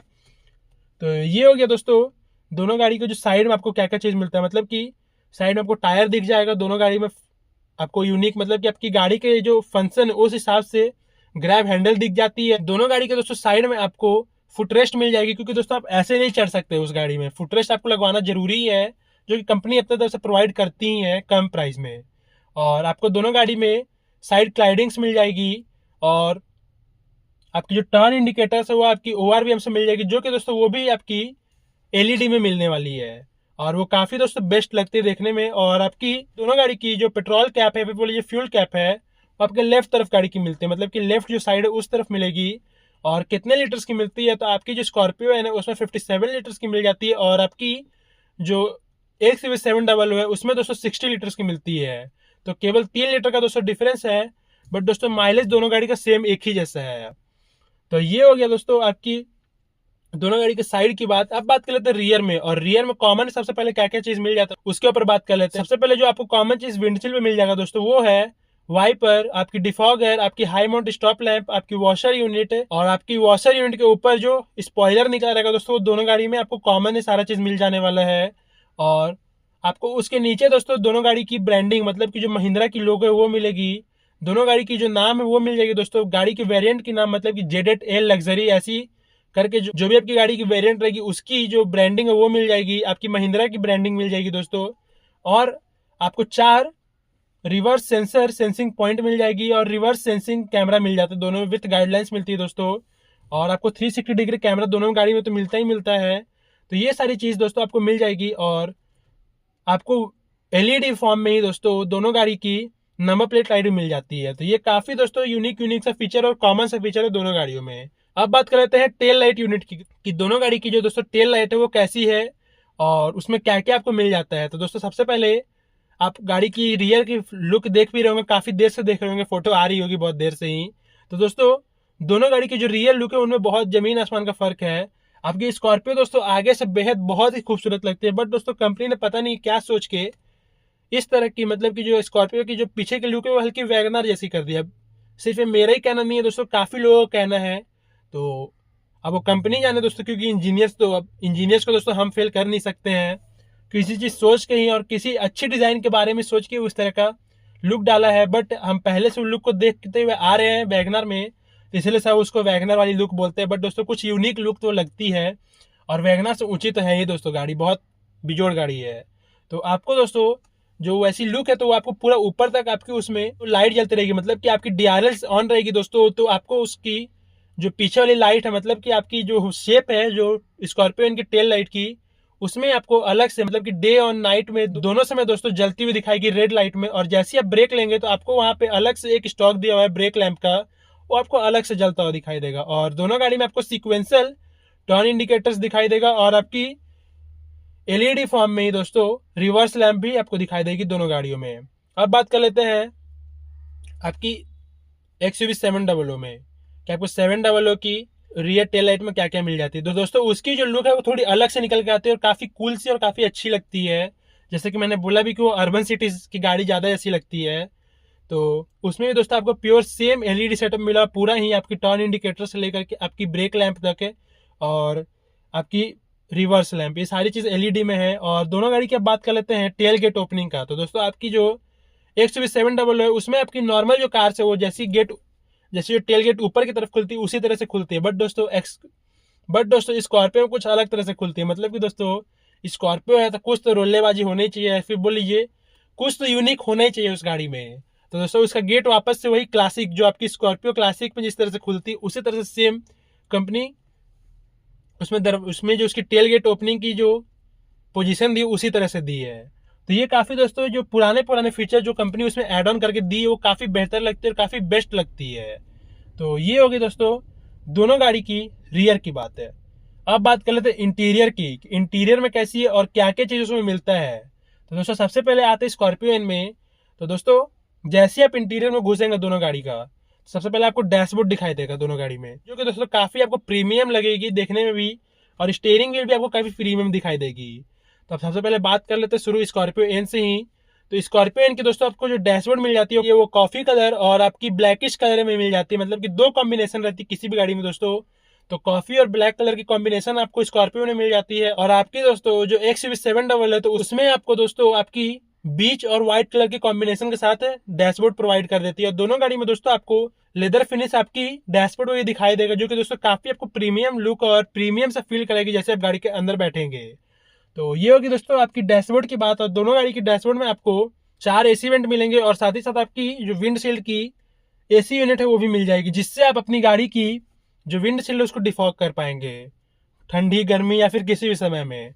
S1: तो ये हो गया दोस्तों दोनों गाड़ी को जो साइड में आपको क्या क्या चीज मिलता है, मतलब कि साइड में आपको टायर दिख जाएगा दोनों गाड़ी में आपको यूनिक, मतलब कि आपकी गाड़ी के जो फंक्शन है उस हिसाब से ग्रैब हैंडल दिख जाती है। दोनों गाड़ी के दोस्तों साइड में आपको फुटरेस्ट मिल जाएगी, क्योंकि दोस्तों आप ऐसे नहीं चढ़ सकते उस गाड़ी में, फुटरेस्ट आपको लगवाना जरूरी है, जो कि कंपनी अपने तरफ से प्रोवाइड करती ही है कम प्राइस में। और आपको दोनों गाड़ी में साइड क्लाइडिंग्स मिल जाएगी, और आपकी जो टर्न इंडिकेटर्स है वो आपकी ORVM से मिल जाएगी, जो कि दोस्तों वो भी आपकी LED में मिलने वाली है। और वो काफी दोस्तों बेस्ट लगती है देखने में। और आपकी दोनों गाड़ी की जो पेट्रोल कैप है, बोलिए जो फ्यूल कैप है, वो आपके लेफ्ट तरफ गाड़ी की मिलती है, मतलब कि लेफ्ट जो साइड है उस तरफ मिलेगी। और कितने लीटर्स की मिलती है तो आपकी जो स्कॉर्पियो है ना उसमें 57 लीटर्स की मिल जाती है, और आपकी जो XUV 700 है उसमें दोस्तों 60 लीटर्स की मिलती है। तो केवल 3 लीटर का दोस्तों डिफरेंस है, बट दोस्तों माइलेज दोनों गाड़ी का सेम एक ही जैसा है। तो ये हो गया दोस्तों आपकी दोनों गाड़ी के साइड की बात। अब बात कर लेते हैं रियर में, और रियर में कॉमन सबसे पहले क्या क्या चीज मिल जाता है उसके ऊपर बात कर लेते हैं। सबसे पहले जो आपको कॉमन चीज विंडशील्ड में मिल जाएगा दोस्तों वो है वाइपर, आपकी डिफॉगर, आपकी हाई माउंट स्टॉप लैंप, आपकी वॉशर यूनिट, और आपकी वॉशर यूनिट के ऊपर जो स्पॉइलर निकला रहेगा दोस्तों, वो दोनों गाड़ी में आपको कॉमन है, सारा चीज मिल जाने वाला है। और आपको उसके नीचे दोस्तों दोनों गाड़ी की ब्रांडिंग, मतलब कि जो महिंद्रा की लोगो है वो मिलेगी, दोनों गाड़ी की जो नाम है वो मिल जाएगी दोस्तों, गाड़ी की वेरिएंट की नाम, मतलब कि ZL लग्जरी ऐसी करके जो भी आपकी गाड़ी की वेरिएंट रहेगी उसकी जो ब्रांडिंग है वो मिल जाएगी, आपकी महिंद्रा की ब्रांडिंग मिल जाएगी दोस्तों। और आपको 4 रिवर्स सेंसर सेंसिंग पॉइंट मिल जाएगी, और रिवर्स सेंसिंग कैमरा मिल जाता है, दोनों विथ गाइडलाइंस मिलती है दोस्तों। और आपको 360 डिग्री कैमरा दोनों गाड़ी में तो मिलता ही मिलता है। तो ये सारी चीज दोस्तों आपको मिल जाएगी, और आपको LED फॉर्म में ही दोस्तों दोनों गाड़ी की नंबर प्लेट लाइट मिल जाती है। तो ये काफी दोस्तों यूनिक यूनिक सा फीचर और कॉमन सा फीचर है दोनों गाड़ियों में। अब बात कर लेते हैं टेल लाइट यूनिट की कि दोनों गाड़ी की जो दोस्तों टेल लाइट है वो कैसी है और उसमें क्या क्या आपको मिल जाता है। तो दोस्तों सबसे पहले आप गाड़ी की रियर की लुक देख भी रहे होंगे, काफी देर से देख रहे होंगे, फोटो आ रही होगी बहुत देर से ही। तो दोस्तों दोनों गाड़ी की जो रियर लुक है उनमें बहुत जमीन आसमान का फर्क है। आपकी स्कॉर्पियो दोस्तों आगे से बेहद बहुत ही खूबसूरत लगती है, बट दोस्तों कंपनी ने पता नहीं क्या सोच के इस तरह की, मतलब कि जो स्कॉर्पियो की जो पीछे की लुक है वो हल्की वैगनर जैसी कर दिया। सिर्फ ये मेरा ही कहना नहीं है दोस्तों, काफी लोगों का कहना है। तो अब वो कंपनी जाने दोस्तों, क्योंकि इंजीनियर्स को दोस्तों हम फेल कर नहीं सकते हैं। किसी चीज सोच के ही और किसी अच्छी डिजाइन के बारे में सोच के उस तरह का लुक डाला है, बट हम पहले से उस लुक को देखते हुए आ रहे हैं वैगनर में, इसलिए सब उसको वैगनर वाली लुक बोलते हैं। बट दोस्तों कुछ यूनिक लुक तो लगती है, और वैगनर से ऊंची तो है ही दोस्तों, गाड़ी बहुत बिजोड़ गाड़ी है। तो आपको दोस्तों जो वैसी लुक है तो वो आपको पूरा ऊपर तक आपकी उसमें लाइट जलती रहेगी, मतलब कि आपकी डीआरएल ऑन रहेगी दोस्तों। तो आपको उसकी जो पीछे वाली लाइट है, मतलब कि आपकी जो शेप है जो स्कॉर्पियो की टेल लाइट की, उसमें आपको अलग से, मतलब कि डे और नाइट में दोनों समय दोस्तों जलती हुई दिखाएगी रेड लाइट में। और जैसे आप ब्रेक लेंगे तो आपको वहां पे अलग से एक स्टॉक दिया हुआ है ब्रेक लैंप का, वो आपको अलग से जलता हुआ दिखाई देगा। और दोनों गाड़ी में आपको सीक्वेंशियल टर्न इंडिकेटर्स दिखाई देगा, और आपकी एलईडी फॉर्म में ही दोस्तों रिवर्स लैंप भी आपको दिखाई देगी दोनों गाड़ियों में। अब बात कर लेते हैं आपकी XUV 700 में कि आपको 700 की रियर टेल लाइट में क्या क्या मिल जाती है। तो दोस्तों उसकी जो लुक है वो थोड़ी अलग से निकल के आती है और काफी कूल सी और काफी अच्छी लगती है। जैसे कि मैंने बोला भी कि वो अर्बन सिटीज की गाड़ी ज्यादा ऐसी लगती है। तो उसमें भी दोस्तों आपको प्योर सेम एलईडी सेटअप मिला पूरा ही, आपकी टर्न इंडिकेटर से लेकर के आपकी ब्रेक लैंप तक है और आपकी रिवर्स लैंप, ये सारी चीज एलईडी में है। और दोनों गाड़ी की अब बात कर लेते हैं टेल गेट ओपनिंग का। तो दोस्तों आपकी जो XUV 700 है उसमें आपकी नॉर्मल जो कार है वो जैसी जो टेल गेट ऊपर की तरफ खुलती है उसी तरह से खुलती है। बट दोस्तों स्कॉर्पियो कुछ अलग तरह से खुलती है। मतलब कि दोस्तों स्कॉर्पियो है तो कुछ तो रोल्लेबाजी होनी चाहिए, फिर बोल लीजिए कुछ तो यूनिक होना ही चाहिए उस गाड़ी में। तो दोस्तों उसका गेट वापस से वही क्लासिक जो आपकी स्कॉर्पियो क्लासिक में जिस तरह से खुलती है उसी तरह से सेम कंपनी उसमें जो उसकी टेल गेट ओपनिंग की जो पोजीशन दी उसी तरह से दी है। तो ये काफी दोस्तों जो पुराने फीचर जो कंपनी उसमें ऐड ऑन करके दी है वो काफी बेहतर लगती है और काफी बेस्ट लगती है। तो ये होगी दोस्तों दोनों गाड़ी की रियर की बात है। अब बात कर लेते हैं इंटीरियर की, इंटीरियर में कैसी है और क्या क्या चीज उसमें मिलता है। तो दोस्तों सबसे पहले आते हैं स्कॉर्पियो एन में। तो दोस्तों जैसे आप इंटीरियर में घुसेंगे दोनों गाड़ी का, सबसे पहले आपको डैशबोर्ड दिखाई देगा दोनों गाड़ी में, जो कि दोस्तों काफी आपको प्रीमियम लगेगी देखने में भी, और स्टीयरिंग व्हील भी आपको काफी प्रीमियम दिखाई देगी। तो अब सबसे पहले बात कर लेते हैं शुरू स्कॉर्पियो एन से ही। तो स्कॉर्पियो एन की दोस्तों आपको जो डैशबोर्ड मिल जाती है वो कॉफी कलर और आपकी ब्लैकिश कलर में मिल जाती है, मतलब कि दो कॉम्बिनेशन रहती है किसी भी गाड़ी में दोस्तों। तो कॉफी और ब्लैक कलर की कॉम्बिनेशन आपको स्कॉर्पियो में मिल जाती है। और आपकी दोस्तों जो XUV 700 है तो उसमें आपको दोस्तों आपकी बीच और व्हाइट कलर के कॉम्बिनेशन के साथ डैशबोर्ड प्रोवाइड कर देती है। और दोनों गाड़ी में दोस्तों आपको लेदर फिनिश आपकी डैशबोर्ड में दिखाई देगा, जो कि दोस्तों काफी आपको प्रीमियम लुक और प्रीमियम सा फील करेगी जैसे आप गाड़ी के अंदर बैठेंगे। तो ये होगी दोस्तों आपकी डैशबोर्ड की बात। और दोनों गाड़ी की डैशबोर्ड में आपको 4 AC वेंट मिलेंगे और साथ ही साथ आपकी जो विंडशील्ड की AC यूनिट है वो भी मिल जाएगी, जिससे आप अपनी गाड़ी की जो विंडशील्ड है उसको डिफॉग कर पाएंगे ठंडी गर्मी या फिर किसी भी समय में।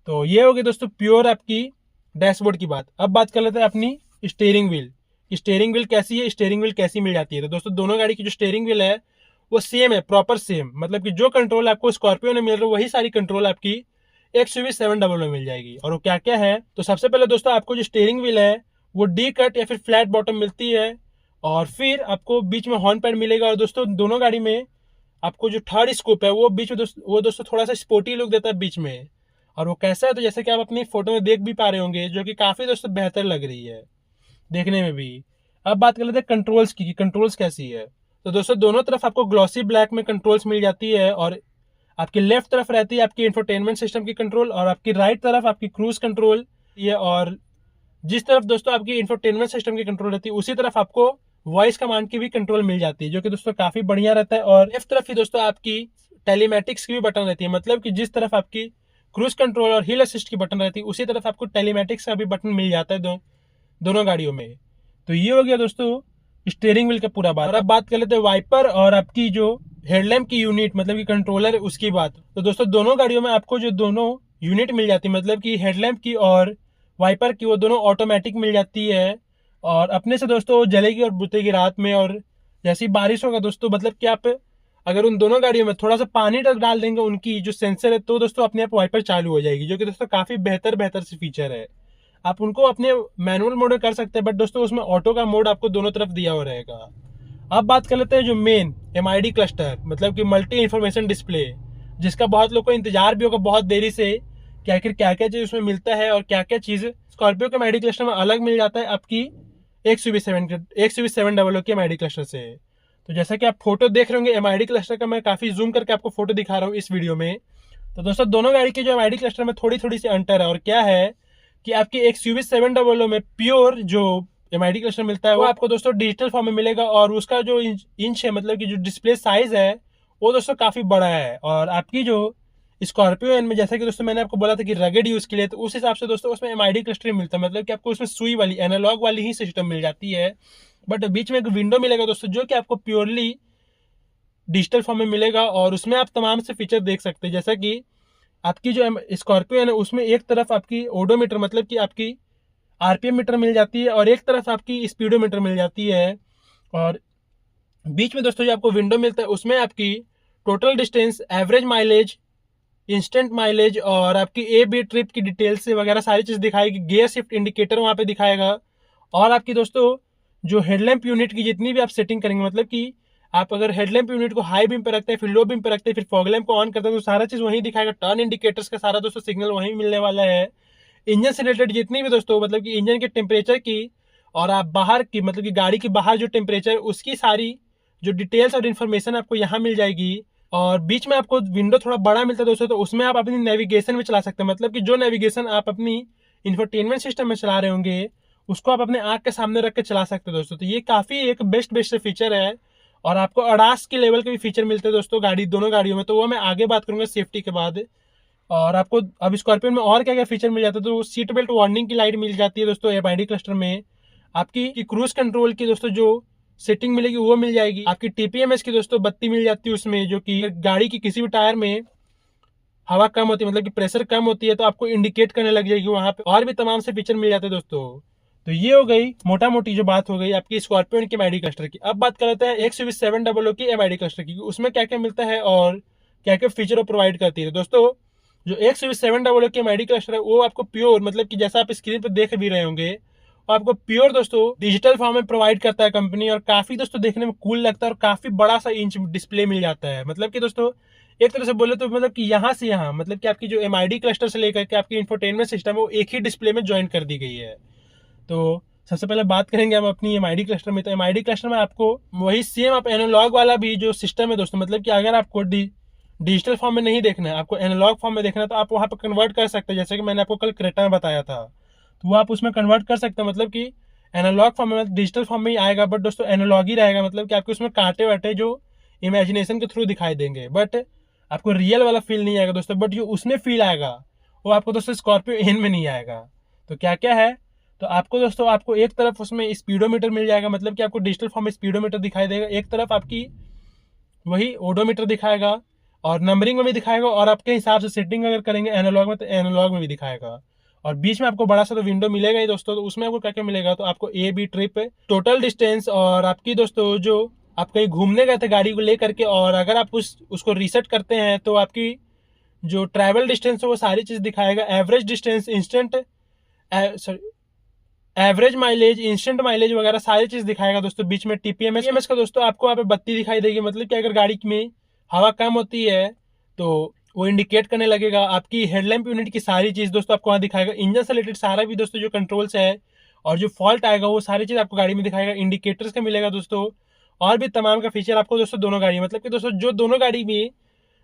S1: तो ये होगी दोस्तों प्योर आपकी डैशबोर्ड की बात। अब बात कर लेते हैं अपनी स्टीयरिंग व्हील। स्टीयरिंग व्हील कैसी है, स्टीयरिंग व्हील कैसी मिल जाती है। तो दोस्तों दोनों गाड़ी की जो स्टीयरिंग व्हील है वो सेम है, प्रॉपर सेम, मतलब कि जो कंट्रोल आपको स्कॉर्पियो में मिल रहा है वही सारी कंट्रोल आपकी XUV 700 में मिल जाएगी। और वो क्या क्या है, तो सबसे पहले दोस्तों आपको जो स्टीयरिंग व्हील है वो डी कट या फिर फ्लैट बॉटम मिलती है, और फिर आपको बीच में हॉर्न पैड मिलेगा। और दोस्तों दोनों गाड़ी में आपको जो थर्ड स्कूप है वो बीच में वो दोस्तों थोड़ा सा स्पोर्टी लुक देता है बीच में। और वो कैसा है, तो जैसे कि आप अपनी फोटो में देख भी पा रहे होंगे, जो कि काफी दोस्तों बेहतर लग रही है देखने में भी। अब बात कर लेते हैं कंट्रोल्स की, कंट्रोल्स कैसी है। तो दोस्तों दोनों तरफ आपको ग्लॉसी ब्लैक में कंट्रोल्स मिल जाती है, और आपकी लेफ्ट तरफ रहती है आपकी इंफोटेनमेंट सिस्टम की कंट्रोल, और आपकी राइट तरफ आपकी क्रूज कंट्रोल ये। और जिस तरफ दोस्तों आपकी इंफोटेनमेंट सिस्टम की कंट्रोल रहती है उसी तरफ आपको वॉइस कमांड की भी कंट्रोल मिल जाती है, जो कि दोस्तों काफी बढ़िया रहता है। और लेफ्ट तरफ ही दोस्तों आपकी टेलीमेटिक्स की भी बटन रहती है, मतलब कि जिस तरफ आपकी क्रूज कंट्रोल और हिल असिस्ट की बटन रहती है उसी तरफ आपको टेलीमेटिक्स का भी बटन मिल जाता है दोनों गाड़ियों में। तो ये हो गया दोस्तों स्टीयरिंग व्हील का पूरा बात। और अब बात कर लेते हैं वाइपर और आपकी जो हेडलैम्प की यूनिट, मतलब कि कंट्रोलर है उसकी बात। तो दोस्तों दोनों गाड़ियों में आपको जो दोनों यूनिट मिल जाती है, मतलब कि हेडलैम्प की और वाइपर की, वो दोनों ऑटोमेटिक मिल जाती है। और अपने से दोस्तों जलेगी और बुतेगी रात में, और जैसी बारिश होगा दोस्तों, मतलब कि आप अगर उन दोनों गाड़ियों में थोड़ा सा पानी डाल देंगे उनकी जो सेंसर है तो दोस्तों अपने आप वाइपर चालू हो जाएगी, जो कि दोस्तों काफी बेहतर से फीचर है। आप उनको अपने मैनुअल मोड में कर सकते हैं, बट दोस्तों उसमें ऑटो का मोड आपको दोनों तरफ दिया हुआ रहेगा। अब बात कर लेते हैं जो मेन MID क्लस्टर, मतलब कि मल्टी इंफॉर्मेशन डिस्प्ले, जिसका बहुत लोग को इंतजार भी होगा बहुत देरी से कि आखिर क्या क्या चीज उसमें मिलता है और क्या क्या चीज स्कॉर्पियो के MID क्लस्टर में अलग मिल जाता है आपकी XUV 700 के MID क्लस्टर से। तो जैसा कि आप फोटो देख रहे होंगे MID क्लस्टर का, मैं काफी जूम करके आपको फोटो दिखा रहा हूँ इस वीडियो में। तो दोस्तों दोनों गाड़ी के जो MID क्लस्टर में थोड़ी सी अंतर है, और क्या है कि आपकी XUV 700 में प्योर जो MID क्लस्टर मिलता है वो आपको दोस्तों डिजिटल फॉर्म में मिलेगा, और उसका जो इंच है, मतलब कि जो डिस्प्ले साइज है वो दोस्तों काफी बड़ा है। और आपकी जो स्कॉर्पियो एन में जैसा कि दोस्तों मैंने आपको बोला था कि रगेड यूज के लिए, तो उस हिसाब से दोस्तों उसमें एमआईडी क्लस्टर मिलता है, मतलब कि आपको उसमें सुई वाली एनालॉग वाली ही सिस्टम मिल जाती है। बट बीच में एक विंडो मिलेगा दोस्तों जो कि आपको प्योरली डिजिटल फॉर्म में मिलेगा, और उसमें आप तमाम से फीचर देख सकते हैं, जैसा कि आपकी जो स्कॉर्पियो है ना उसमें एक तरफ आपकी ओडोमीटर मतलब कि आपकी आरपीएम मीटर मिल जाती है, और एक तरफ आपकी स्पीडोमीटर मिल जाती है। और बीच में दोस्तों जो आपको विंडो मिलता है उसमें आपकी total distance, average mileage, instant mileage और आपकी ए बी ट्रिप की डिटेल्स से वगैरह सारी चीज़ दिखाएगी। गियर शिफ्ट इंडिकेटर वहाँ पे दिखाएगा, और आपकी दोस्तों जो हेडलैम्प यूनिट की जितनी भी आप सेटिंग करेंगे, मतलब कि आप अगर हेडलैम्प यूनिट को हाई बीम पे रखते हैं, फिर लो बीम पे रखते हैं, फिर फॉग लैम्प को ऑन करते हैं, तो सारा चीज़ वहीं दिखाएगा। टर्न इंडिकेटर्स का सारा दोस्तों सिग्नल वहीं मिलने वाला है। इंजन से रिलेटेड जितनी भी दोस्तों मतलब कि इंजन के टेम्परेचर की, और आप बाहर की मतलब कि गाड़ी के बाहर जो टेम्परेचर, उसकी सारी जो डिटेल्स और इन्फॉर्मेशन आपको यहाँ मिल जाएगी। और बीच में आपको विंडो थोड़ा बड़ा मिलता है दोस्तों, तो उसमें आप अपनी नेविगेशन में चला सकते हैं, मतलब कि जो नेविगेशन आप अपनी इंफोटेनमेंट सिस्टम में चला रहे होंगे उसको आप अपने आँख के सामने रख के चला सकते हैं दोस्तों। तो ये काफ़ी एक बेस्ट फीचर है। और आपको अडास के लेवल के भी फीचर मिलते हैं दोस्तों गाड़ी, दोनों गाड़ियों में, तो वो मैं आगे बात करूंगा सेफ्टी के बाद। और आपको अब स्कॉर्पियो में और क्या क्या फीचर मिल जाता है, तो सीट बेल्ट वार्निंग की लाइट मिल जाती है दोस्तों एमआईडी क्लस्टर में। आपकी क्रूज कंट्रोल की दोस्तों जो सेटिंग मिलेगी वो मिल जाएगी। आपकी टीपीएमएस की दोस्तों बत्ती मिल जाती है उसमें, जो कि गाड़ी की किसी भी टायर में हवा कम होती है, मतलब कि प्रेशर कम होती है, तो आपको इंडिकेट करने लग जाएगी वहां पे। और भी तमाम से फीचर मिल जाते हैं दोस्तों। तो ये हो गई मोटा मोटी जो बात हो गई आपकी स्कॉर्पियो की एमआईडी क्लस्टर की। अब बात कर लेते हैं XUV700 की एमआईडी क्लस्टर की, उसमें क्या क्या मिलता है और क्या क्या फीचर प्रोवाइड करती है। दोस्तों जो XUV700 की एमआईडी क्लस्टर है वो आपको प्योर, मतलब कि जैसा आप स्क्रीन पर देख भी रहे होंगे, आपको प्योर दोस्तों डिजिटल फॉर्म में प्रोवाइड करता है कंपनी। और काफी दोस्तों देखने में कूल लगता है, और काफी बड़ा सा इंच डिस्प्ले मिल जाता है। मतलब कि दोस्तों एक तरह से बोले तो मतलब कि यहाँ से यहाँ, मतलब कि आपकी जो एमआईडी क्लस्टर से लेकर के आपकी इंफोटेनमेंट सिस्टम है वो एक ही डिस्प्ले में ज्वाइन कर दी गई है। तो सबसे पहले बात करेंगे हम अपनी एमआईडी क्लस्टर में। तो एमआईडी क्लस्टर में आपको वही सेम आप एनालॉग वाला भी जो सिस्टम है दोस्तों, मतलब कि अगर आपको डिजिटल फॉर्म में नहीं देखना है, आपको एनालॉग फॉर्म में देखना है, तो आप वहाँ पर कन्वर्ट कर सकते हैं, जैसे कि मैंने आपको कल क्रेटा में बताया था। तो वो आप उसमें कन्वर्ट कर सकते हैं, मतलब कि एनालॉग फॉर्म में, डिजिटल फॉर्म में ही आएगा, बट दोस्तों एनालॉग ही रहेगा, मतलब कि आपको उसमें कांटे वाटे जो इमेजिनेशन के थ्रू दिखाई देंगे, बट आपको रियल वाला फील नहीं आएगा दोस्तों। बट जो उसमें फील आएगा वो आपको दोस्तों स्कॉर्पियो एन में नहीं आएगा। तो क्या क्या है, तो आपको दोस्तों आपको एक तरफ उसमें स्पीडोमीटर मिल जाएगा, मतलब कि आपको डिजिटल फॉर्म में स्पीडोमीटर दिखाई देगा, एक तरफ आपकी वही ओडोमीटर दिखाएगा, और नंबरिंग में भी दिखाएगा, और आपके हिसाब से सेटिंग अगर करेंगे एनालॉग में तो एनालॉग में भी दिखाएगा। और बीच में आपको बड़ा सा तो विंडो मिलेगा ही दोस्तों, तो उसमें आपको क्या क्या मिलेगा, तो आपको A B trip, total distance, और आपकी दोस्तों जो आप कहीं घूमने गए थे गाड़ी को लेकर के, और अगर आप उसको रीसेट करते हैं तो आपकी जो ट्रैवल डिस्टेंस है वो सारी चीज़ दिखाएगा। Average distance, instant average mileage, instant mileage वगैरह सारी चीज़ दिखाएगा दोस्तों। बीच में टीपीएमएस का दोस्तों आपको यहाँ पे बत्ती दिखाई देगी, मतलब कि अगर गाड़ी में हवा कम होती है तो वो इंडिकेट करने लगेगा। आपकी हेडलैम्प यूनिट की सारी चीज़ दोस्तों आपको वहाँ दिखाएगा। इंजन से रिलेटेड सारा भी दोस्तों जो कंट्रोल्स है और जो फॉल्ट आएगा वो सारी चीज़ आपको गाड़ी में दिखाएगा। इंडिकेटर्स का मिलेगा दोस्तों, और भी तमाम का फीचर आपको दोस्तों दोनों गाड़ी, मतलब कि दोस्तों जो दोनों गाड़ी में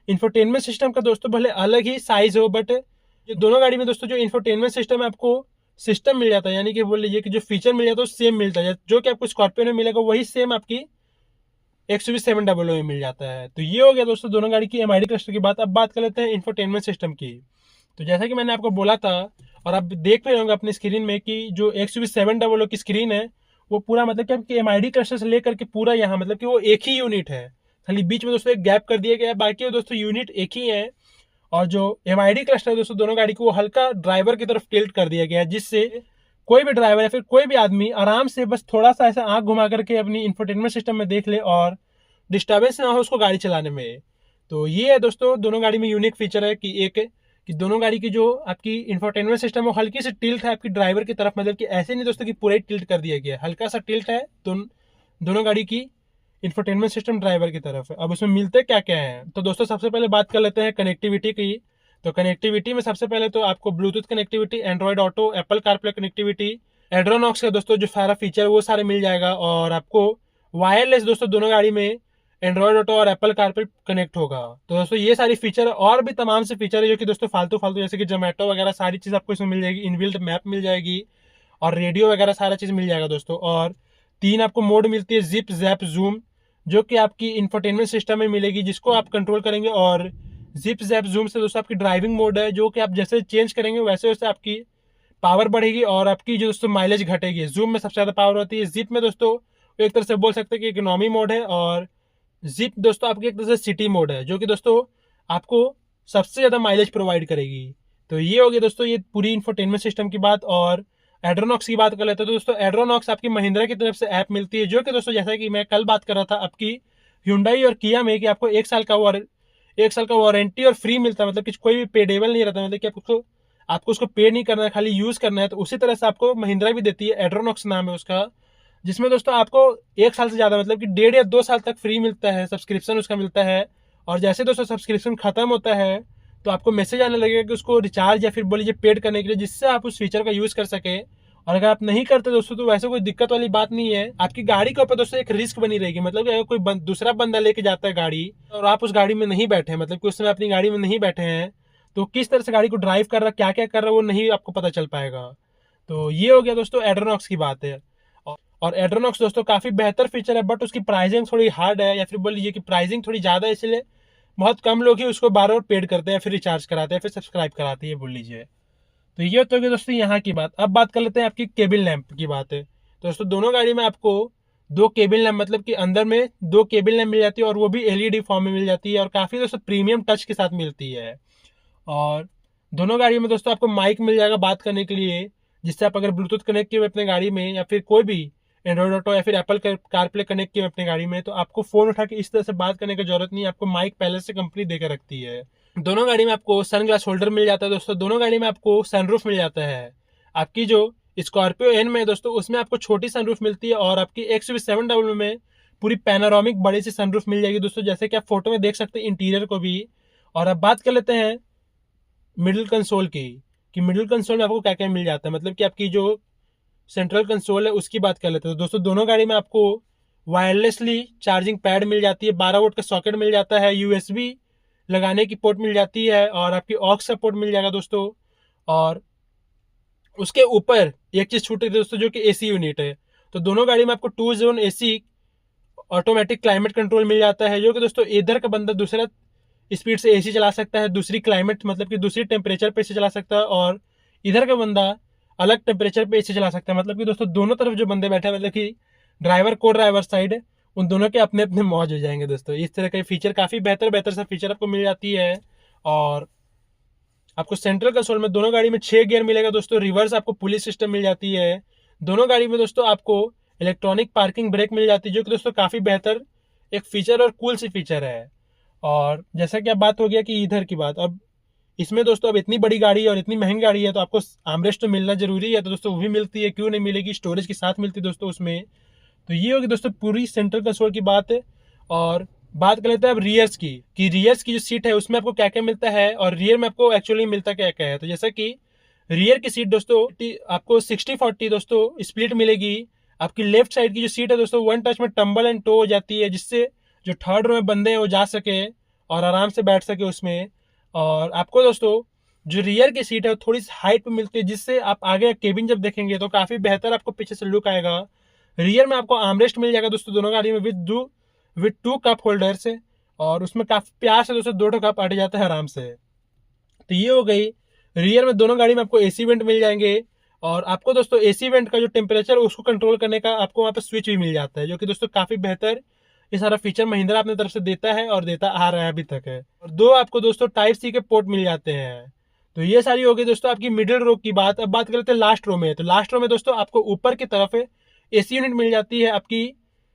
S1: इंफोटेनमेंट सिस्टम का दोस्तों भले अलग ही साइज हो, बट ये दोनों गाड़ी में दोस्तों जो इंफोटेनमेंट सिस्टम है आपको सिस्टम मिल जाता है, यानी कि बोल लीजिए कि जो फीचर मिल जाता है सेम मिलता है, जो कि आपको स्कॉर्पियो में मिलेगा वही सेम आपकी XUV700 में मिल जाता है। तो ये हो गया दोस्तों दोनों गाड़ी की एमआईडी क्लस्टर की बात। अब बात कर लेते हैं इंफोटेनमेंट सिस्टम की। तो जैसा कि मैंने आपको बोला था और आप देख रहे होंगे अपनी स्क्रीन में कि जो XUV700 की स्क्रीन है वो पूरा मतलब कि आपकी एमआईडी क्लस्टर से लेकर के पूरा यहाँ मतलब कि वो एक ही यूनिट है, खाली बीच में दोस्तों एक गैप कर दिया गया है, बाकी दोस्तों यूनिट एक ही है। और जो एमआईडी क्लस्टर है दोस्तों दोनों गाड़ी को वो हल्का ड्राइवर की तरफ टिल्ट कर दिया गया है, जिससे कोई भी ड्राइवर या फिर कोई भी आदमी आराम से बस थोड़ा सा ऐसा आंख घुमा करके अपनी इंफोटेनमेंट सिस्टम में देख ले और डिस्टर्बेंस ना हो उसको गाड़ी चलाने में। तो ये है दोस्तों दोनों गाड़ी में यूनिक फीचर है कि एक कि दोनों गाड़ी की जो आपकी इंफोटेनमेंट सिस्टम है हल्की से टिल्ट है आपकी ड्राइवर की तरफ, मतलब कि ऐसे नहीं दोस्तों कि पूरा ही टिल्ट कर दिया गया है, हल्का सा टिल्ट है दोनों गाड़ी की इंफोटेनमेंट सिस्टम ड्राइवर की तरफ है। अब उसमें मिलते क्या क्या है, तो दोस्तों सबसे पहले बात कर लेते हैं कनेक्टिविटी की। तो कनेक्टिविटी में सबसे पहले तो आपको Bluetooth connectivity, Android Auto, Apple CarPlay connectivity, एड्रोनॉक्स का दोस्तों जो सारा फीचर वो सारे मिल जाएगा। और आपको वायरलेस दोस्तों दोनों गाड़ी में एंड्रॉइड ऑटो और एप्पल कारप्ले कनेक्ट होगा। तो दोस्तों ये सारी फीचर और भी तमाम से फीचर है जो कि दोस्तों फालतू जैसे कि जोमेटो वगैरह सारी चीज़ आपको इसमें मिल जाएगी, इनबिल्ट मैप मिल जाएगी और रेडियो वगैरह सारा चीज़ मिल जाएगा दोस्तों। और 3 आपको मोड मिलती है, जिप, जैप, जूम, जो कि आपकी इंफोटेनमेंट सिस्टम में मिलेगी, जिसको आप कंट्रोल करेंगे। और जिप जैप जूम से दोस्तों आपकी ड्राइविंग मोड है, जो कि आप जैसे चेंज करेंगे वैसे वैसे आपकी पावर बढ़ेगी और आपकी जो दोस्तों माइलेज घटेगी। जूम में सबसे ज़्यादा पावर होती है। जिप में दोस्तों एक तरह से बोल सकते हैं कि इकोनॉमी मोड है, और जिप दोस्तों आपकी एक तरह से सिटी मोड है, जो कि दोस्तों आपको सबसे ज़्यादा माइलेज प्रोवाइड करेगी। तो ये हो गया दोस्तों ये पूरी इंफोटेनमेंट सिस्टम की बात। और एड्रोनॉक्स की बात कर लेते हैं तो दोस्तों एड्रोनॉक्स आपकी महिंद्रा की तरफ से ऐप मिलती है, जो कि दोस्तों जैसा कि मैं कल बात कर रहा था आपकी Hyundai और किया में, कि आपको 1 साल का वारंटी और फ्री मिलता है, मतलब कि कोई भी पेडेबल नहीं रहता, मतलब कि आपको उसको पे नहीं करना है, खाली यूज करना है। तो उसी तरह से आपको महिंद्रा भी देती है, एड्रोनॉक्स नाम है उसका, जिसमें दोस्तों आपको 1 साल से ज़्यादा मतलब कि 1.5 या 2 साल तक फ्री मिलता है, सब्सक्रिप्शन उसका मिलता है। और जैसे दोस्तों सब्सक्रिप्शन खत्म होता है तो आपको मैसेज आने लगेगा कि उसको रिचार्ज या फिर बोलिए पेड करने के लिए, जिससे आप उस फीचर का यूज़ कर सके। और अगर आप नहीं करते दोस्तों तो वैसे कोई दिक्कत वाली बात नहीं है। आपकी गाड़ी के ऊपर दोस्तों एक रिस्क बनी रहेगी, मतलब कि अगर कोई दूसरा बंदा लेके जाता है गाड़ी और आप उस गाड़ी में नहीं बैठे हैं, मतलब कि उस समय अपनी गाड़ी में नहीं बैठे हैं, तो किस तरह से गाड़ी को ड्राइव कर रहा, क्या क्या कर रहा है, वो नहीं आपको पता चल पाएगा। तो ये हो गया दोस्तों एड्रोनॉक्स की बात है। और एड्रोनॉक्स दोस्तों काफ़ी बेहतर फीचर है, बट उसकी प्राइसिंग थोड़ी हार्ड है, या फिर बोल लीजिए कि प्राइसिंग थोड़ी ज़्यादा है, इसलिए बहुत कम लोग ही उसको बार बार पेड करते हैं, फिर रिचार्ज कराते हैं, फिर सब्सक्राइब कराते हैं, बोल लीजिए। तो ये तो होगी दोस्तों यहाँ की बात। अब बात कर लेते हैं आपकी केबिन लैंप की बात है। तो दोस्तों दोनों गाड़ी में आपको 2 केबिन लैंप, मतलब कि अंदर में 2 केबिन लैंप मिल जाती है, और वो भी एलईडी फॉर्म में मिल जाती है, और काफ़ी दोस्तों प्रीमियम टच के साथ मिलती है। और दोनों गाड़ियों में दोस्तों आपको माइक मिल जाएगा बात करने के लिए, जिससे आप अगर ब्लूटूथ कनेक्ट किए हुए अपने गाड़ी में, या फिर कोई भी एंड्रॉइड ऑटो या फिर एप्पल कारप्ले कनेक्ट किए अपने गाड़ी में, तो आपको फ़ोन उठा के इस तरह से बात करने की जरूरत नहीं है, आपको माइक पहले से कंपनी देकर रखती है। दोनों गाड़ी में आपको सन ग्लास होल्डर मिल जाता है दोस्तों। दोनों गाड़ी में आपको सनरूफ मिल जाता है। आपकी जो स्कॉर्पियो एन में दोस्तों उसमें आपको छोटी सनरूफ मिलती है, और आपकी XUV700 में पूरी पैनारोमिक बड़ी सी सनरूफ मिल जाएगी दोस्तों, जैसे कि आप फोटो में देख सकते हैं इंटीरियर को भी। और अब बात कर लेते हैं मिडिल कंसोल की, कि मिडिल कंसोल में आपको क्या क्या मिल जाता है, मतलब कि आपकी जो सेंट्रल कंसोल है उसकी बात कर लेते हैं। तो दोस्तों दोनों गाड़ी में आपको वायरलेसली चार्जिंग पैड मिल जाती है, 12 वोल्ट का सॉकेट मिल जाता है, USB लगाने की पोर्ट मिल जाती है, और आपकी ऑक्स का पोर्ट मिल जाएगा दोस्तों। और उसके ऊपर एक चीज़ छूट रही थी दोस्तों, जो कि AC यूनिट है। तो दोनों गाड़ी में आपको 2 zone AC automatic climate control मिल जाता है, जो कि दोस्तों इधर का बंदा दूसरा स्पीड से AC चला सकता है, दूसरी क्लाइमेट मतलब कि दूसरी टेम्परेचर पे AC चला सकता है, और इधर का बंदा अलग टेम्परेचर पे AC चला सकता है। मतलब कि दोस्तों दोनों तरफ जो बंदे बैठे हैं, मतलब कि ड्राइवर को ड्राइवर साइड, उन दोनों के अपने अपने मौज हो जाएंगे दोस्तों। इस तरह के फीचर काफ़ी बेहतर बेहतर सा फीचर आपको मिल जाती है। और आपको सेंट्रल कंसोल में दोनों गाड़ी में 6 गियर मिलेगा दोस्तों। रिवर्स आपको पुलिस सिस्टम मिल जाती है। दोनों गाड़ी में दोस्तों आपको इलेक्ट्रॉनिक पार्किंग ब्रेक मिल जाती है, जो कि दोस्तों काफ़ी बेहतर एक फीचर और कूल सी फीचर है। और जैसा कि अब बात हो गया कि इधर की बात, अब इसमें दोस्तों अब इतनी बड़ी गाड़ी है और इतनी महंगी गाड़ी है, तो आपको आर्मरेस्ट तो मिलना जरूरी है। तो दोस्तों वो भी मिलती है, क्यों नहीं मिलेगी, स्टोरेज के साथ मिलती है दोस्तों उसमें। तो ये होगी दोस्तों पूरी सेंट्रल कंसोल की बात है। और बात कर लेते हैं अब रियर्स की, कि रियर्स की जो सीट है उसमें आपको क्या क्या मिलता है, और रियर में आपको एक्चुअली मिलता क्या क्या है। तो जैसा कि रियर की सीट दोस्तों आपको 60-40 दोस्तों स्प्लिट मिलेगी। आपकी लेफ्ट साइड की जो सीट है दोस्तों वन टच में टम्बल एंड टो हो जाती है, जिससे जो थर्ड रो में बंदे हैं वो जा सके और आराम से बैठ सके उसमें। और आपको दोस्तों जो रियर की सीट है वो थोड़ी सी हाइट पे मिलती है, जिससे आप आगे केबिन जब देखेंगे तो काफ़ी बेहतर आपको पीछे से लुक आएगा। रियर में आपको आर्मरेस्ट मिल जाएगा दोस्तों दोनों गाड़ी में, विद 2 कप होल्डर से, और उसमें काफ़ी प्यार से दोस्तों 2 कप अट जाता है आराम से। तो ये हो गई रियर में। दोनों गाड़ी में आपको AC वेंट मिल जाएंगे, और आपको दोस्तों AC वेंट का जो टेम्परेचर उसको कंट्रोल करने का आपको वहाँ पे स्विच भी मिल जाता है, जो कि दोस्तों काफ़ी बेहतर ये सारा फीचर महिंद्रा अपने तरफ से देता है और देता आ रहा है अभी तक है। और 2 आपको दोस्तों Type-C के पोर्ट मिल जाते हैं। तो ये सारी हो गई दोस्तों आपकी मिडिल रो की बात। अब बात करते हैं लास्ट रो में। तो लास्ट रो में दोस्तों आपको ऊपर की तरफ AC यूनिट मिल जाती है आपकी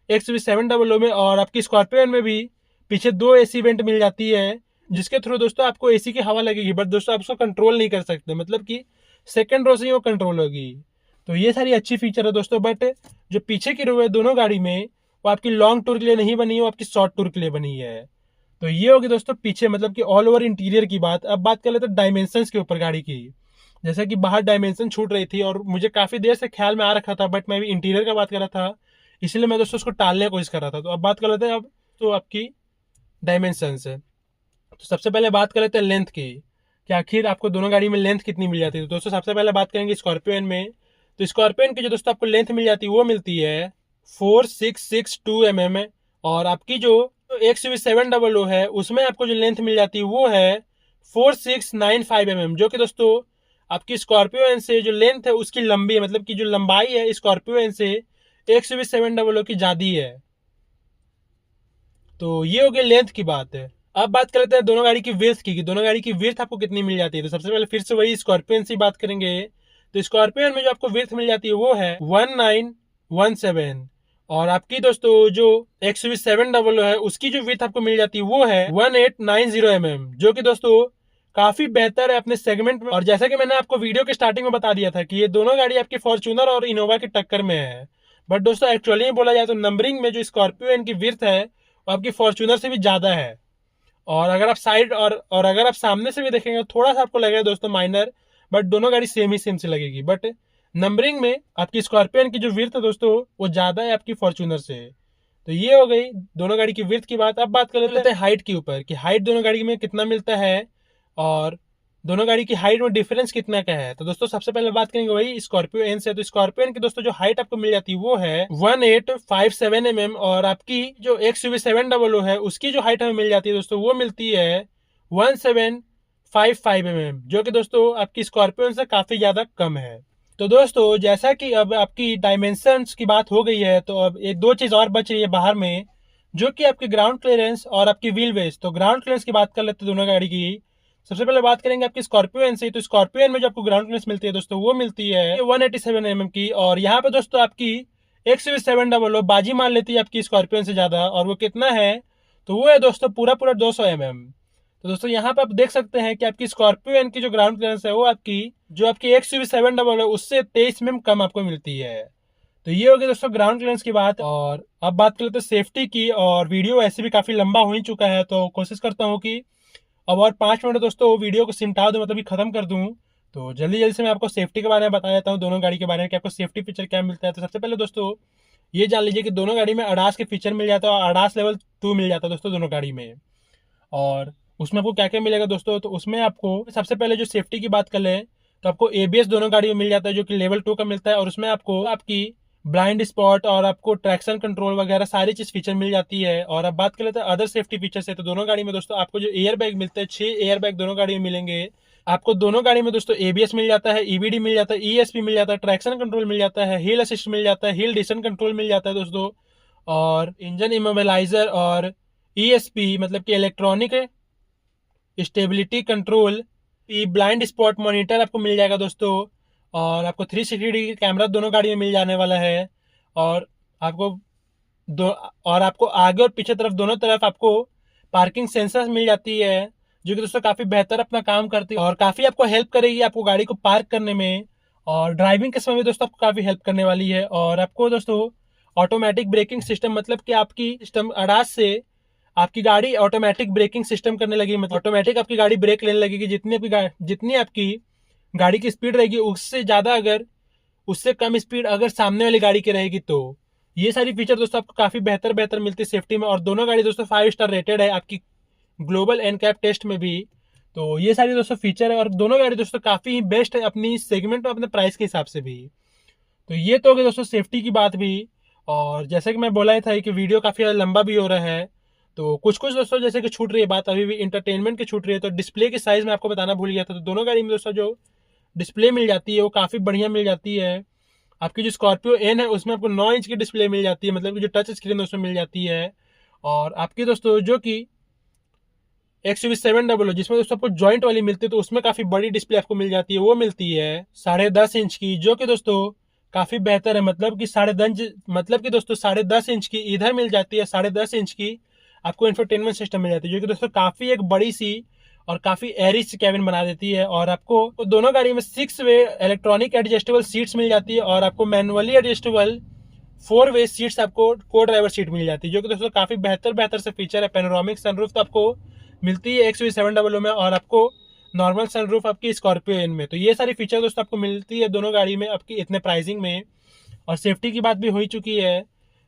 S1: XUV700 में, और आपकी स्कॉर्पियो में भी पीछे 2 AC वेंट मिल जाती है, जिसके थ्रू दोस्तों आपको AC की हवा लगेगी, बट दोस्तों आप उसको कंट्रोल नहीं कर सकते, मतलब कि सेकंड रो से ही वो कंट्रोल होगी। तो ये सारी अच्छी फीचर है दोस्तों। बट जो पीछे की रो है दोनों गाड़ी में, वो आपकी लॉन्ग टूर के लिए नहीं बनी है, वो आपकी शॉर्ट टूर के लिए बनी है। तो ये होगी दोस्तों पीछे मतलब कि ऑल ओवर इंटीरियर की बात। अब बात कर लेते हैं डायमेंशंस के ऊपर गाड़ी की। जैसा कि बाहर डायमेंशन छूट रही थी और मुझे काफ़ी देर से ख्याल में आ रखा था, बट मैं भी इंटीरियर का बात कर रहा था, इसलिए मैं दोस्तों उसको टालने की कोशिश कर रहा था। तो अब बात कर लेते हैं अब तो आपकी डायमेंशंस है। तो सबसे पहले बात कर लेते हैं लेंथ की, कि आखिर आपको दोनों गाड़ी में लेंथ कितनी मिल जाती है। तो दोस्तों सबसे पहले बात करेंगे स्कॉर्पियो एन में। तो स्कॉर्पियो एन की जो दोस्तों आपको लेंथ मिल जाती है वो मिलती है 4662 mm, और आपकी जो तो XUV700 है उसमें आपको जो लेंथ मिल जाती है वो है 4695 mm, जो कि दोस्तों आपकी स्कॉर्पियो एन से जो लेंथ है उसकी लंबी है, मतलब कि जो लंबाई है स्कॉर्पियो एन से XUV700 की ज्यादा है। तो ये हो गई लेंथ की बात है। अब बात कर लेते हैं दोनों गाड़ी की विड्थ की, कि दोनों गाड़ी की विड्थ आपको कितनी मिल जाती है। तो सबसे पहले फिर से वही स्कॉर्पियन से बात करेंगे। तो स्कॉर्पियन में जो आपको विड्थ मिल जाती है वो है 1917, और आपकी दोस्तों जो XUV700 है उसकी जो विड्थ आपको मिल जाती है वो है 1890 mm, जो कि दोस्तों काफी बेहतर है अपने सेगमेंट में। और जैसा कि मैंने आपको वीडियो के स्टार्टिंग में बता दिया था कि ये दोनों गाड़ी आपकी फॉर्च्यूनर और इनोवा की टक्कर में है, बट दोस्तों एक्चुअली में बोला जाए तो नंबरिंग में जो स्कॉर्पियो इनकी विड्थ है वो आपकी फॉर्च्यूनर से भी ज्यादा है। और अगर आप साइड और अगर आप सामने से भी देखेंगे तो थोड़ा सा आपको लगेगा दोस्तों माइनर, बट दोनों गाड़ी सेम ही सेम से लगेगी। बट नंबरिंग में आपकी स्कॉर्पियन की जो विड्थ है दोस्तों वो ज्यादा है आपकी फॉर्च्यूनर से। तो ये हो गई दोनों गाड़ी की विड्थ की बात। अब बात कर लेते हैं हाइट के ऊपर, कि हाइट दोनों गाड़ी में कितना मिलता है और दोनों गाड़ी की हाइट में डिफरेंस कितना का है। तो दोस्तों सबसे पहले बात करेंगे वही स्कॉर्पियो एन से। तो स्कॉर्पियो एन की दोस्तों जो हाइट आपको मिल जाती है वो है 1857 mm, और आपकी जो XUV700 है उसकी जो हाइट हमें मिल जाती है दोस्तों वो मिलती है 1755 mm, जो कि दोस्तों आपकी स्कॉर्पियो से काफी ज्यादा कम है। तो दोस्तों जैसा कि अब आपकी डायमेंशंस की बात हो गई है, तो अब एक दो चीज और बच रही है बाहर में, जो कि आपकी ग्राउंड क्लियरेंस और आपकी व्हील बेस। तो ग्राउंड क्लियरेंस की बात कर लेते हैं दोनों गाड़ी की। सबसे पहले बात करेंगे आपकी स्कॉर्पियो एन से। तो स्कॉर्पियो एन में जो आपको ग्राउंड क्लियरेंस मिलती है दोस्तों वो मिलती है 187 mm की, और यहाँ पे दोस्तों आपकी XUV700 बाजी मान लेती है आपकी स्कॉर्पियो एन से ज्यादा, और वो कितना है तो वो है दोस्तों पूरा पूरा 200 mm। तो दोस्तों यहाँ पे आप देख सकते हैं कि आपकी स्कॉर्पियो एन की जो ग्राउंड क्लियरेंस है वो आपकी जो आपकी XUV700 है उससे 23 mm कम आपको मिलती है। तो ये हो गया दोस्तों ग्राउंड क्लियरेंस की बात। और अब बात कर लेते हैं सेफ्टी की, और वीडियो ऐसे भी काफी लंबा हो ही चुका है तो कोशिश करता हूँ कि अब और 5 मिनट दोस्तों वीडियो को सिमटा दूं, मतलब कि खत्म कर दूं। तो जल्दी जल्दी से मैं आपको सेफ्टी के बारे में बता देता हूँ, दोनों गाड़ी के बारे में कि आपको सेफ्टी फीचर क्या मिलता है। तो सबसे पहले दोस्तों ये जान लीजिए कि दोनों गाड़ी में अडास के फीचर मिल जाता है, और अडास लेवल 2 मिल जाता है दोस्तों दोनों गाड़ी में। और उसमें आपको क्या क्या मिलेगा दोस्तों, तो उसमें आपको सबसे पहले जो सेफ्टी की बात कर लें तो आपको ABS दोनों गाड़ी में मिल जाता है जो कि लेवल 2 का मिलता है, और उसमें आपको आपकी ब्लाइंड स्पॉट और आपको ट्रैक्शन कंट्रोल वगैरह सारी चीज फीचर मिल जाती है। और अब बात कर लेते हैं अदर सेफ्टी फीचर से। तो दोनों गाड़ी में दोस्तों आपको जो एयर बैग मिलते हैं 6 एयर बैग दोनों गाड़ी में मिलेंगे आपको। दोनों गाड़ी में दोस्तों ABS मिल जाता है, EBD मिल जाता है, ESP मिल जाता है, ट्रैक्शन कंट्रोल मिल जाता है, हिल असिस्ट मिल जाता है, हिल डिसेंट कंट्रोल मिल जाता है दोस्तों, और इंजन इमोबिलाइजर और ESP मतलब कि electronic stability control, blind spot monitor आपको मिल जाएगा दोस्तों, और आपको 360 डिग्री कैमरा दोनों गाड़ी में मिल जाने वाला है। और आपको और आपको आगे और पीछे तरफ दोनों तरफ आपको पार्किंग सेंसर्स मिल जाती है, जो कि दोस्तों काफी बेहतर अपना काम करती है और काफी आपको हेल्प करेगी आपको गाड़ी को पार्क करने में, और ड्राइविंग के समय भी दोस्तों आपको काफी हेल्प करने वाली है। और आपको दोस्तों ऑटोमेटिक ब्रेकिंग सिस्टम, मतलब कि आपकी सिस्टम अडास से आपकी गाड़ी ऑटोमेटिक ब्रेकिंग सिस्टम करने लगी, मतलब ऑटोमेटिक आपकी गाड़ी ब्रेक लेने लगेगी। जितनी आपकी गाड़ी की स्पीड रहेगी उससे ज्यादा, अगर उससे कम स्पीड अगर सामने वाली गाड़ी की रहेगी। तो ये सारी फीचर दोस्तों आपको काफी बेहतर मिलती है सेफ्टी में। और दोनों गाड़ी दोस्तों 5 स्टार रेटेड है आपकी ग्लोबल एनकैप टेस्ट में भी। तो ये सारी दोस्तों फीचर है, और दोनों गाड़ी दोस्तों काफी बेस्ट है अपनी सेगमेंट में अपने प्राइस के हिसाब से भी। तो ये तो हो गया दोस्तों सेफ्टी की बात भी। और जैसे कि मैं बोला ही था कि वीडियो काफी लंबा भी हो रहा है, तो कुछ कुछ दोस्तों जैसे कि छूट रही है बात अभी भी इंटरटेनमेंट की छूट रही है। तो डिस्प्ले की साइज में आपको बताना भूल गया था। तो दोनों गाड़ी में दोस्तों जो डिस्प्ले मिल जाती है वो काफी बढ़िया मिल जाती है। आपकी जो स्कॉर्पियो एन है उसमें आपको 9 इंच की डिस्प्ले मिल जाती है, मतलब कि जो टच स्क्रीन है उसमें मिल जाती है। और आपकी दोस्तों जो कि XUV700 जिसमें दोस्तों आपको जॉइंट वाली मिलती है, तो उसमें काफी बड़ी डिस्प्ले आपको मिल जाती है, वो मिलती है 10.5 इंच की, जो कि दोस्तों काफी बेहतर है। मतलब कि 10.5 इंच की इधर मिल जाती है, 10.5 इंच की आपको इंफोटेनमेंट सिस्टम मिल जाती है, जो कि दोस्तों काफी एक बड़ी सी और काफी एरिश कैबिन बना देती है। और आपको तो दोनों गाड़ी में 6 वे इलेक्ट्रॉनिक एडजस्टेबल सीट्स मिल जाती है, और आपको मैनुअली एडजस्टेबल 4 वे सीट्स आपको को ड्राइवर सीट मिल जाती है, जो कि दोस्तों काफी बेहतर से फीचर है। पैनोरामिक सनरूफ तो आपको मिलती है XUV700 में, और आपको नॉर्मल सनरूफ आपकी स्कॉर्पियो एन में। तो ये सारी फीचर दोस्तों आपको मिलती है दोनों गाड़ी में आपकी इतने प्राइसिंग में। और सेफ्टी की बात भी हो ही चुकी है।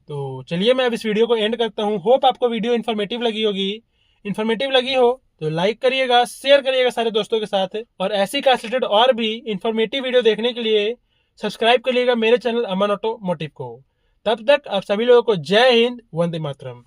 S1: तो चलिए मैं अब इस वीडियो को एंड करता हूँ। होप आपको वीडियो इन्फॉर्मेटिव लगी होगी। इन्फॉर्मेटिव लगी हो तो लाइक करिएगा, शेयर करिएगा सारे दोस्तों के साथ, और ऐसी का रिलेटेड और भी इन्फॉर्मेटिव वीडियो देखने के लिए सब्सक्राइब करिएगा मेरे चैनल अमन ऑटोमोटिव को। तब तक आप सभी लोगों को जय हिंद, वंदे मातरम।